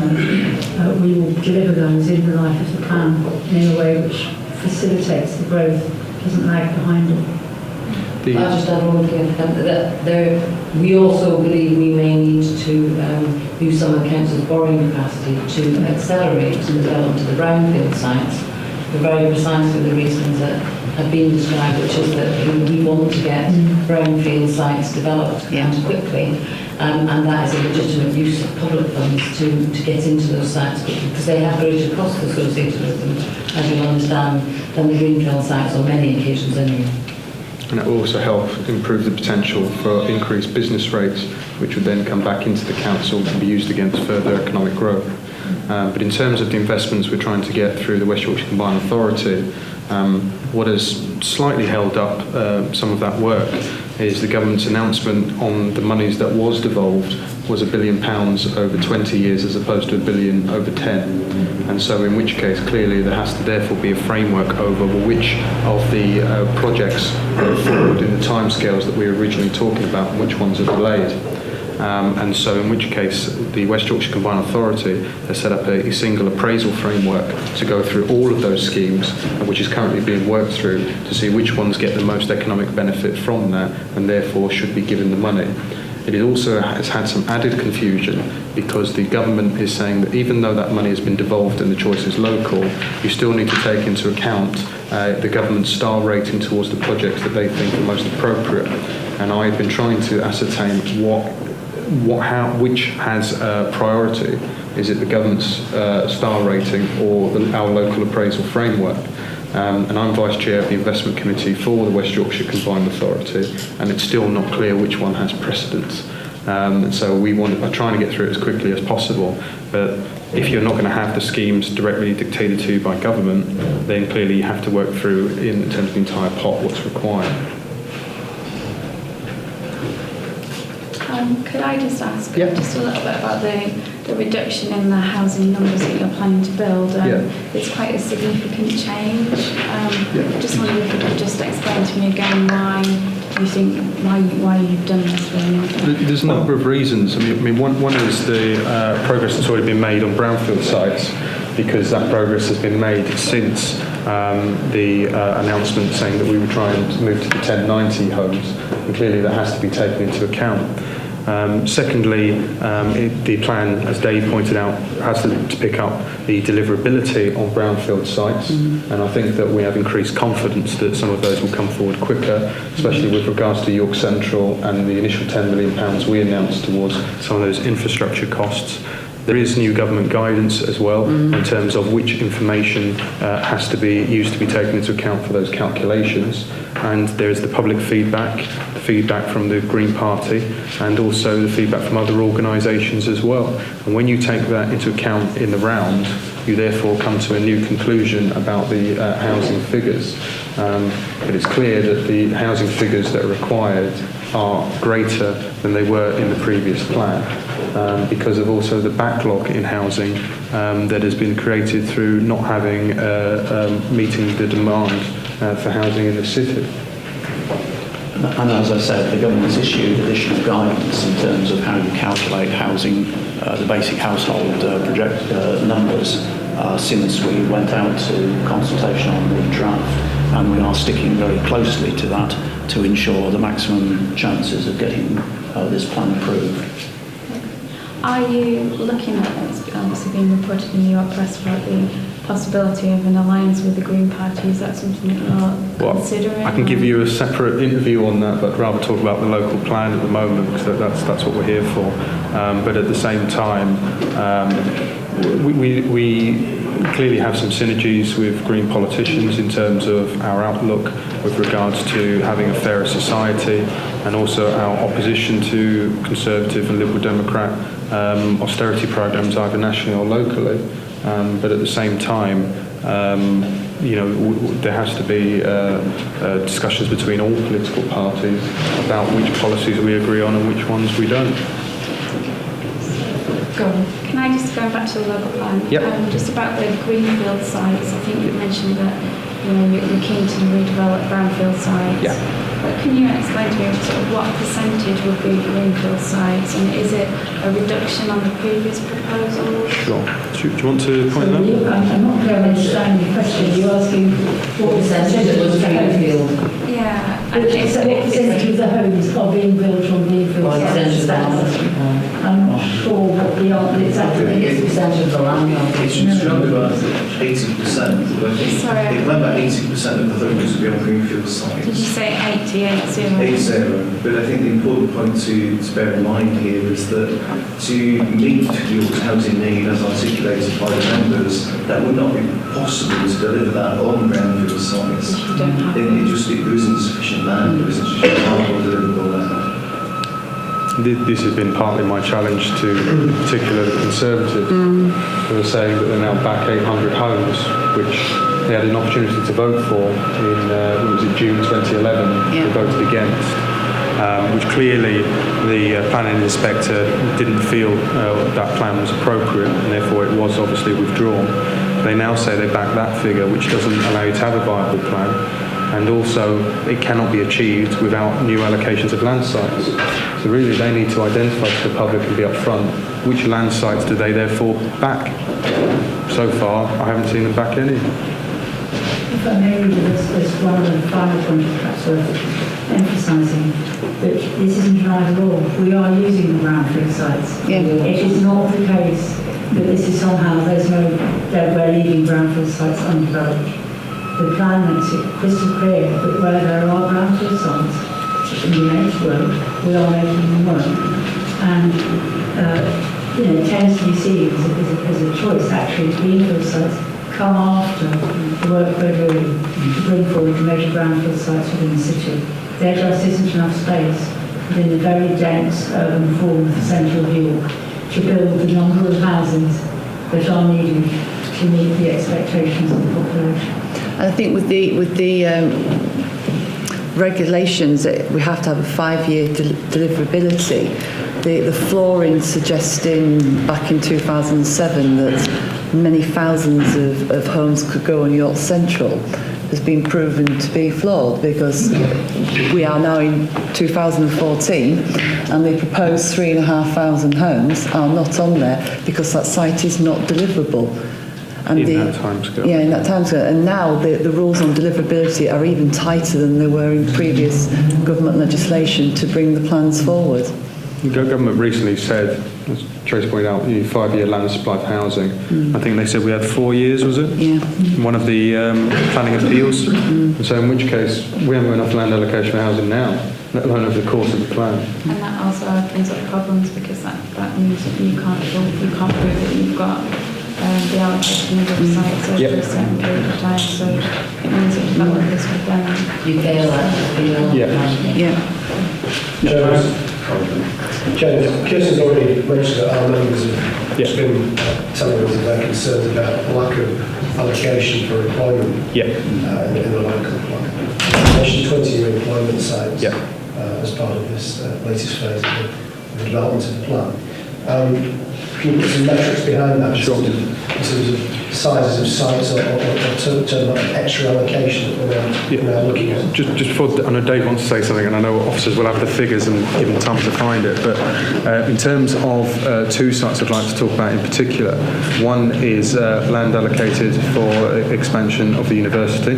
we will deliver those in the life of the plan in a way which facilitates the growth, doesn't lag behind it. I'll just add one thing, that we also believe we may need to use some of the council's borrowing capacity to accelerate the development of the brownfield sites for very precisely the reasons that have been described, which is that we want to get brownfield sites developed and quickly, and that is a legitimate use of public funds to get into those sites quickly, because they have greater costs associated with them, as you'll understand, than the greenfield sites on many occasions anyway. And it will also help improve the potential for increased business rates, which would then come back into the council and be used against further economic growth. But in terms of the investments we're trying to get through the West Yorkshire Combined Authority, what has slightly held up some of that work is the government's announcement on the monies that was devolved was £1 billion over 20 years as opposed to £1 billion over 10. And so in which case clearly there has to therefore be a framework over which of the projects go forward in the timescales that we were originally talking about and which ones are delayed. And so in which case the West Yorkshire Combined Authority has set up a single appraisal framework to go through all of those schemes, which is currently being worked through to see which ones get the most economic benefit from that and therefore should be given the money. It also has had some added confusion because the government is saying that even though that money has been devolved and the choice is local, you still need to take into account the government's star rating towards the projects that they think are most appropriate. And I've been trying to ascertain which has priority. Is it the government's star rating or our local appraisal framework? And I'm Vice Chair of the Investment Committee for the West Yorkshire Combined Authority, and it's still not clear which one has precedence. And so we are trying to get through it as quickly as possible. But if you're not going to have the schemes directly dictated to you by government, then clearly you have to work through, in terms of the entire pot, what's required. Could I just ask just a little bit about the reduction in the housing numbers that you're planning to build? It's quite a significant change. Just wondering if you could just explain to me again why you've done this. Really. There's a number of reasons. I mean, one is the progress that's already been made on brownfield sites, because that progress has been made since the announcement saying that we were trying to move to the 1090 homes, and clearly that has to be taken into account. Secondly, the plan, as Dave pointed out, has to pick up the deliverability on brownfield sites, and I think that we have increased confidence that some of those will come forward quicker, especially with regards to York Central and the initial £10 million we announced towards some of those infrastructure costs. There is new government guidance as well in terms of which information has to be used to be taken into account for those calculations. And there is the public feedback, the feedback from the Green Party, and also the feedback from other organisations as well. And when you take that into account in the round, you therefore come to a new conclusion about the housing figures. But it's clear that the housing figures that are required are greater than they were in the previous plan. Because of also the backlog in housing that has been created through not having meeting the demand for housing in the city. And as I said, the government's issued additional guidance in terms of how you calculate housing, the basic household project numbers, since we went out to consultation on the draft, and we are sticking very closely to that to ensure the maximum chances of getting this plan approved. Are you looking at, it's obviously being reported in the New York Press about the possibility of an alliance with the Green Party? Is that something that you're considering? I can give you a separate interview on that, but rather talk about the local plan at the moment, because that's what we're here for. But at the same time, we clearly have some synergies with Green politicians in terms of our outlook with regards to having a fairer society, and also our opposition to Conservative and Liberal Democrat austerity programmes, either nationally or locally. But at the same time, there has to be discussions between all political parties about which policies we agree on and which ones we don't. Go on. Can I just go back to the local plan? Yep. Just about the greenfield sites, I think you mentioned that you're keen to redevelop brownfield sites. Yeah. But can you explain to me sort of what percentage would be greenfield sites, and is it a reduction on the previous proposals? Sure. Do you want to point that out? I'm not clear on understanding the question. You're asking what percentage was greenfield? Yeah. What percentage of the homes are being built on greenfield sites? I'm not sure what the answer exactly is. Percentage of the land. It's around about 80%. Sorry. About 80% of the homes will be on greenfield sites. Did you say 80? 80. But I think the important point to bear in mind here is that to meet your housing need as articulated by the members, that would not be possible to deliver that on brownfield sites. There isn't sufficient land, there isn't sufficient deliverable land. This has been partly my challenge to, in particular, the Conservatives, who are saying that they're now back 800 homes, which they had an opportunity to vote for in June 2011. They voted against, which clearly the planning inspector didn't feel that plan was appropriate, and therefore it was obviously withdrawn. They now say they back that figure, which doesn't allow you to have a viable plan. And also, it cannot be achieved without new allocations of land sites. So really, they need to identify to the public and be upfront which land sites do they therefore back. So far, I haven't seen them back any. If I may read this one of the final point, perhaps worth emphasising, that this isn't either or. We are using the brownfield sites. Yeah. It is not the case that this is somehow, we're leaving brownfield sites undeveloped. The plan makes it crystal clear that where there are brownfield sites in the next work, we are making them work. And it tends to be seen as a choice. Actually, greenfield sites come after the work we're doing to bring forward the major brownfield sites within the city. There just isn't enough space within the very dense urban form of the centre of York to build the number of houses that are needed to meet the expectations of the population. And I think with the regulations, we have to have a 5-year deliverability. The flooring suggesting back in 2007 that many thousands of homes could go on York Central has been proven to be flawed, because we are now in 2014 and the proposed 3,500 homes are not on there because that site is not deliverable. And in that timescale. Yeah, in that timescale. And now the rules on deliverability are even tighter than they were in previous government legislation to bring the plans forward. The government recently said, as Trace pointed out, 5-year land supply for housing. I think they said we had 4 years, was it? Yeah. One of the planning appeals. And so in which case, we haven't got enough land allocation for housing now, let alone over the course of the plan. And that also opens up problems, because that means that you can't prove that you've got the allocation of the sites over a certain period of time, so it means that developers would then... You fail that. James, Kirsten's already mentioned that our members have been telling us that they're concerned about the lack of allocation for employment in the local plan. You mentioned 20-year employment sites as part of this latest phase of the development of the plan. Can you put some metrics behind that? Sure. In terms of sizes of sites or term of extra allocation that we're now looking at? Just before, I know Dave wants to say something, and I know officers will have the figures and give them time to find it, but in terms of 2 sites I'd like to talk about in particular, one is land allocated for expansion of the university,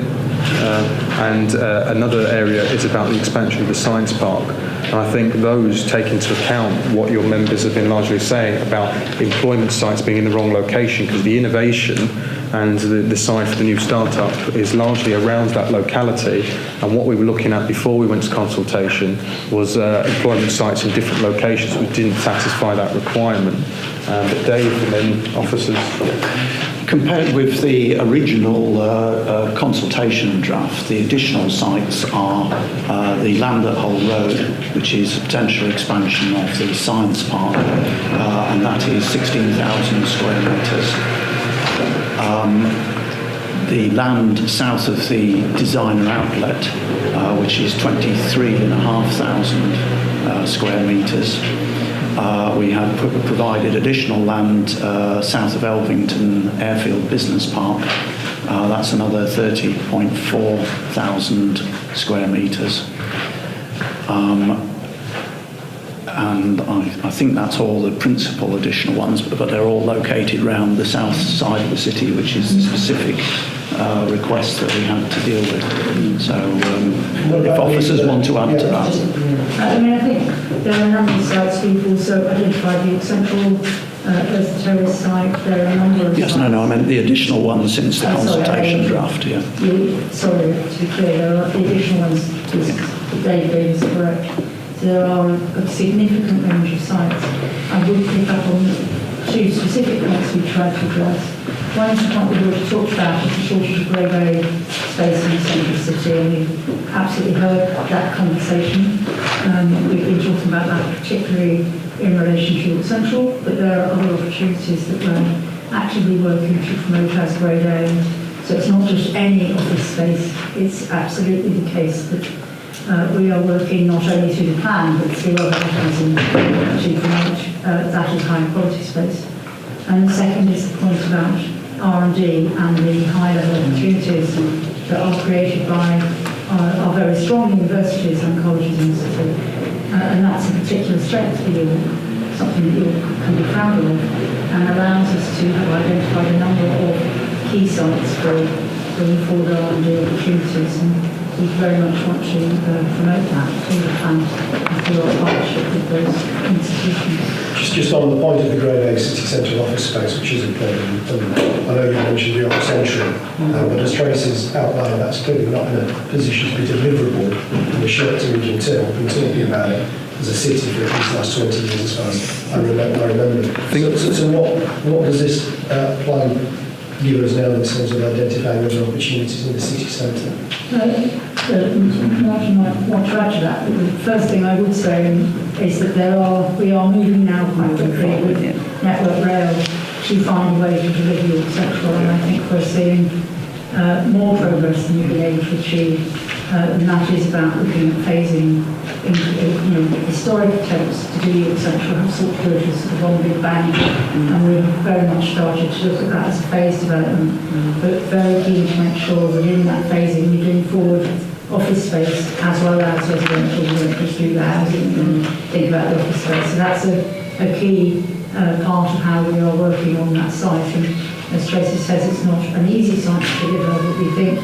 and another area is about the expansion of the science park. And I think those take into account what your members have been largely saying about employment sites being in the wrong location, because the innovation and the site for the new startup is largely around that locality. And what we were looking at before we went to consultation was employment sites in different locations which didn't satisfy that requirement. But Dave and then officers. Compared with the original consultation draft, the additional sites are the land at Hull Road, which is a potential expansion of the science park, and that is 16,000 square metres. The land south of the designer outlet, which is 23,500 square metres. We have provided additional land south of Elvington Airfield Business Park. That's another 30.4 thousand square metres. And I think that's all the principal additional ones, but they're all located around the south side of the city, which is the specific request that we had to deal with. So if officers want to add to that. I mean, I think there are a number of sites. We've also identified the Central as the terrorist site. There are a number of Yes, sites. no, I meant the additional ones since the consultation draft, yeah. Sorry, to be clear, there are the additional ones, Dave is correct. There are a significant range of sites. I would pick up on two specific points we tried to address. One is the point we've already talked about, is the shortage of grade A space in the centre of the city, and we've absolutely heard that conversation. We've been talking about that particularly in relation to York Central, but there are other opportunities that we're actively working to promote as grade A. So it's not just any office space, it's absolutely the case that we are working not only through the plan, but through other mechanisms to promote that as high quality space. And the second is the point about R&D and the high-level opportunities that are created by our very strong universities and colleges in the city. And that's a particular strength for you, something that you can be proud of, and allows us to have identified a number of key sites for bringing forward R&D opportunities. And we very much want to promote that through the plan and through our partnership with those institutions. Just on the point of the Grade A city central office space, which is important, and I know you mentioned York Central, but as Tracy's outlined, that's clearly not in a position to be deliverable in the short to medium term. We've been talking about it as a city for at least the last 20 years, as far as I remember. So what does this plan give us now in terms of identifying other opportunities in the city centre? Martin might want to add to that. The first thing I would say is that we are moving now quite quickly with Network Rail to find a way to deliver York Central, and I think we're seeing more progress than we've been able to achieve, and that is about looking at phasing historic attempts to do York Central have sought to do it as sort of one big bang, and we've very much started to look at that as a phased development, but very keen to make sure that in that phasing we bring forward office space as well as residential, we don't just do the housing and think about the office space. So that's a key part of how we are working on that site, and as Tracy says, it's not an easy site to deliver, but we think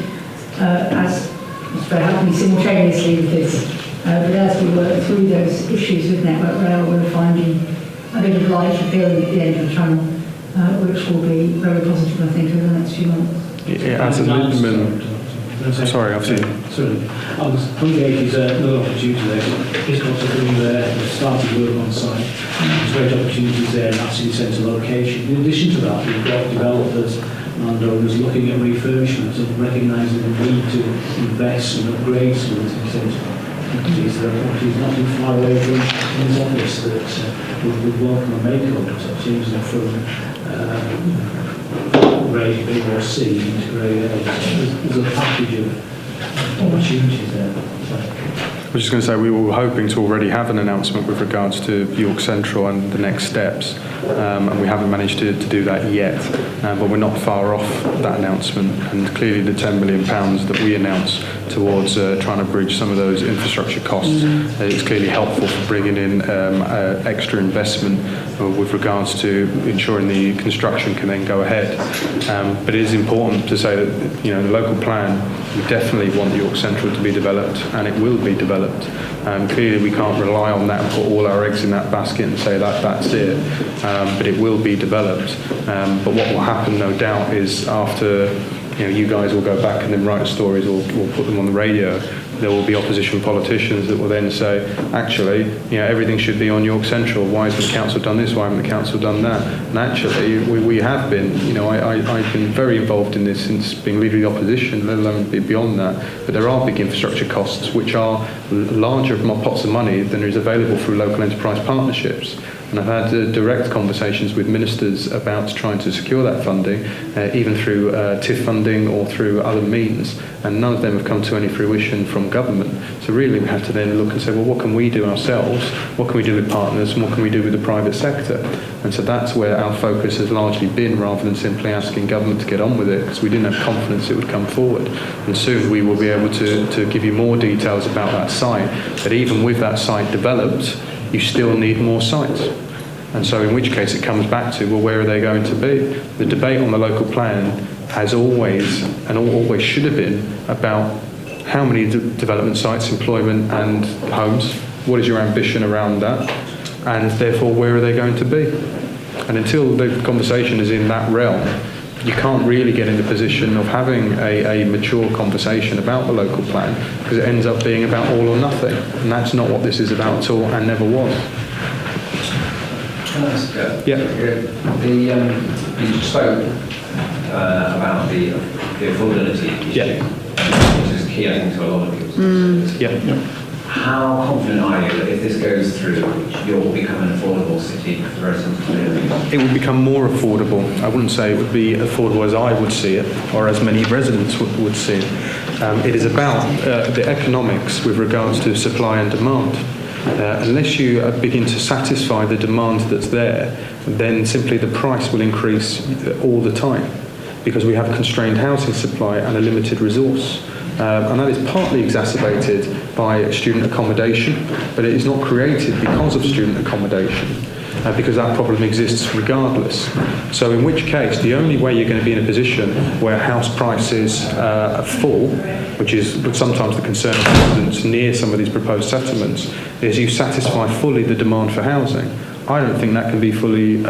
as it's very helping simultaneously with this. But as we work through those issues with Network Rail, we're finding a bit of light appearing at the end of the tunnel, which will be very positive, I think, over the next few months. As a minimum, sorry, I've seen. Sorry, Hungate is another opportunity there. It's got to bring started work on site. There's great opportunities there in that city centre location. In addition to that, we've got developers and owners looking at refurbishment and recognising the need to invest and upgrade some of the city centre. He's not too far away from his office that would welcome a makeover, so changing from grade B or C into grade A. There's a package of opportunities there. I was just going to say we were hoping to already have an announcement with regards to York Central and the next steps, and we haven't managed to do that yet, but we're not far off that announcement, and clearly the £10 million that we announced towards trying to bridge some of those infrastructure costs is clearly helpful for bringing in extra investment with regards to ensuring the construction can then go ahead. But it is important to say that the local plan We definitely want York Central to be developed, and it will be developed. Clearly, we can't rely on that and put all our eggs in that basket and say that's it. But it will be developed. But what will happen, no doubt, is after you guys will go back and then write stories or put them on the radio, there will be opposition politicians that will then say, actually, everything should be on York Central. Why hasn't the council done this? Why haven't the council done that? And actually, we have been. I've been very involved in this since being leader of the opposition, let alone beyond that. But there are big infrastructure costs which are larger pots of money than is available through local enterprise partnerships. And I've had direct conversations with ministers about trying to secure that funding, even through TIF funding or through other means, and none of them have come to any fruition from government. So really we have to then look and say, well, what can we do ourselves? What can we do with partners? And what can we do with the private sector? And so that's where our focus has largely been, rather than simply asking government to get on with it, because we didn't have confidence it would come forward. And soon we will be able to give you more details about that site. But even with that site developed, you still need more sites. And so in which case it comes back to, well, where are they going to be? The debate on the local plan has always, and always should have been, about how many development sites, employment and homes, what is your ambition around that, and therefore where are they going to be? And until the conversation is in that realm, you can't really get in the position of having a mature conversation about the local plan, because it ends up being about all or nothing. And that's not what this is about at all, and never was. Can I ask, yeah. You spoke about the affordability issue, which is key, I think, to a lot of people's How confident are you that if this goes through, you'll become an affordable city for the residents of the It would become more affordable. I wouldn't say it would be affordable as I would see it, or as many residents would see it. It is about the economics with regards to supply and demand. Unless you begin to satisfy the demand that's there, then simply the price will increase all the time, because we have constrained housing supply and a limited resource. And that is partly exacerbated by student accommodation, but it is not created because of student accommodation, because that problem exists regardless. So in which case, the only way you're going to be in a position where house prices fall, which is sometimes the concern of residents near some of these proposed settlements, is you satisfy fully the demand for housing. I don't think that can be fully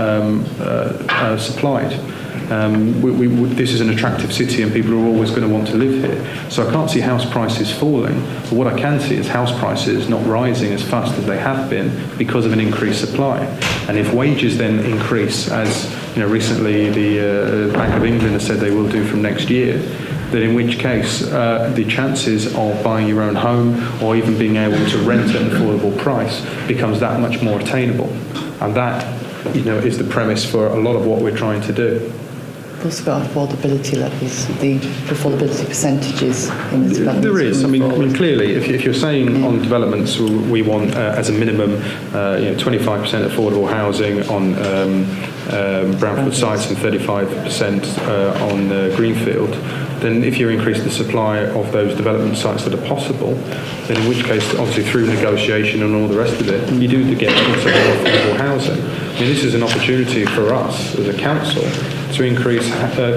supplied. This is an attractive city and people are always going to want to live here. So I can't see house prices falling, but what I can see is house prices not rising as fast as they have been because of an increased supply. And if wages then increase, as recently the Bank of England has said they will do from next year, then in which case the chances of buying your own home or even being able to rent at an affordable price becomes that much more attainable. And that is the premise for a lot of what we're trying to do. We've also got affordability levels, the affordability percentages in the developments. There is. I mean, clearly, if you're saying on developments we want as a minimum 25% affordable housing on brownfield sites and 35% on greenfield, then if you increase the supply of those development sites that are possible, then in which case, obviously through negotiation and all the rest of it, you do get also more affordable housing. I mean, this is an opportunity for us as a council to increase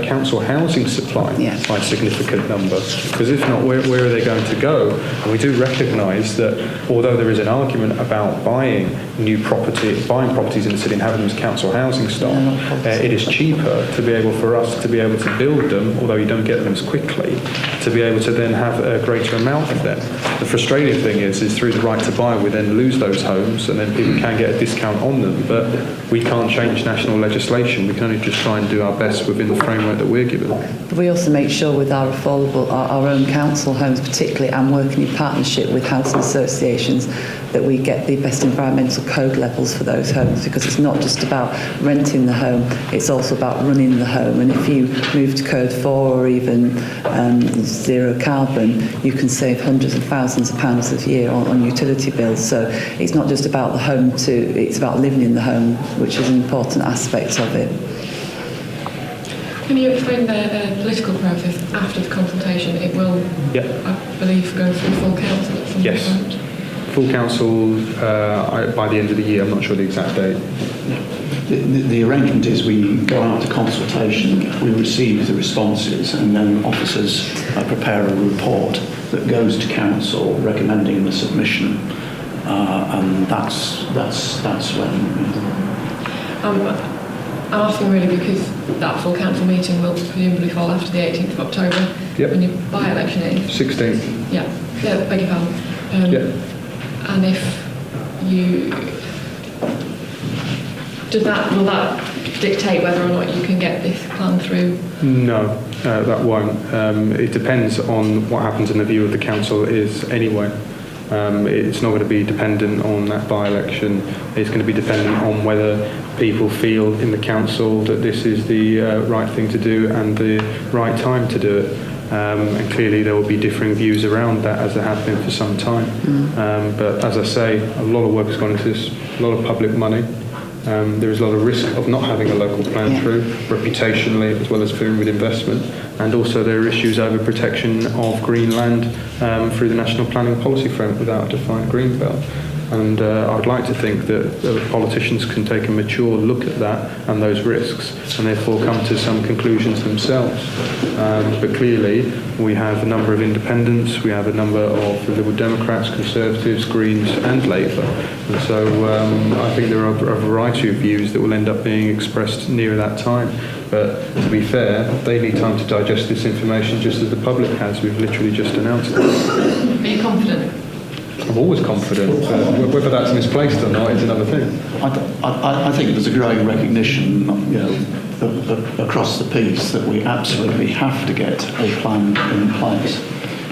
council housing supply by a significant number. Because if not, where are they going to go? And we do recognise that although there is an argument about buying properties in the city and having them as council housing stock, it is cheaper to be able for us to be able to build them, although you don't get them as quickly, to be able to then have a greater amount of them. The frustrating thing is through the right to buy, we then lose those homes and then people can get a discount on them, but we can't change national legislation. We can only just try and do our best within the framework that we're given. We also make sure with our affordable, our own council homes particularly, and working in partnership with housing associations, that we get the best environmental code levels for those homes, because it's not just about renting the home, it's also about running the home. And if you move to code 4 or even zero carbon, you can save hundreds of thousands of pounds a year on utility bills. So it's not just about the home it's about living in the home, which is an important aspect of it. Can you explain the political process after the consultation? It will, I believe, go through full council at some point. Full council by the end of the year. I'm not sure the exact date. The arrangement is we go out to consultation, we receive the responses, and then officers prepare a report that goes to council recommending the submission, and that's when. I'm asking really because that full council meeting will presumably fall after the 18th of October, when your by-election is. 16th. Yeah, beg your pardon. And if you... will that dictate whether or not you can get this plan through? No, that won't. It depends on what happens in the view of the council is anyway. It's not going to be dependent on that by-election. It's going to be dependent on whether people feel in the council that this is the right thing to do and the right time to do it. And clearly there will be differing views around that, as there have been for some time. But as I say, a lot of work has gone into this, a lot of public money. There is a lot of risk of not having a local plan through, reputationally as well as with investment, and also there are issues over protection of green land through the National Planning Policy Framework without a defined green belt. And I would like to think that politicians can take a mature look at that and those risks and therefore come to some conclusions themselves. But clearly we have a number of independents, we have a number of Liberal Democrats, Conservatives, Greens and Labour. And so I think there are a variety of views that will end up being expressed near that time. But to be fair, they need time to digest this information just as the public has. We've literally just announced it. Are you confident? I'm always confident, but whether that's misplaced or not is another thing. I think there's a growing recognition, across the piece that we absolutely have to get a plan in place.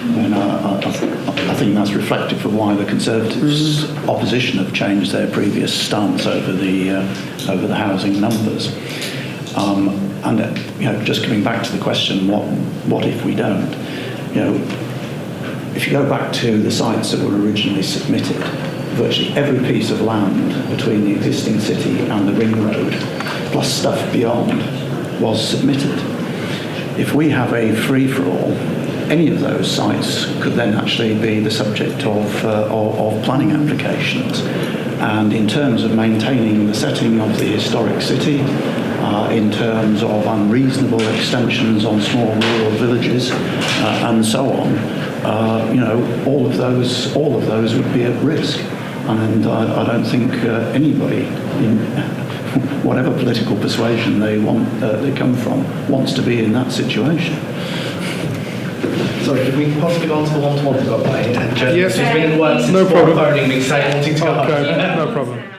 And I think that's reflective of why the Conservatives' opposition have changed their previous stance over the housing numbers. And just coming back to the question, what if we don't? If you go back to the sites that were originally submitted, virtually every piece of land between the existing city and the ring road, plus stuff beyond, was submitted. If we have a free-for-all, any of those sites could then actually be the subject of planning applications. And in terms of maintaining the setting of the historic city, in terms of unreasonable extensions on small rural villages, and so on, all of those would be at risk. And I don't think anybody, in whatever political persuasion they come from, wants to be in that situation. Sorry, could we possibly go on to the one-to-one that got by? Yes. She's been in work since no problem. phoning me saying wanting to go home. No problem.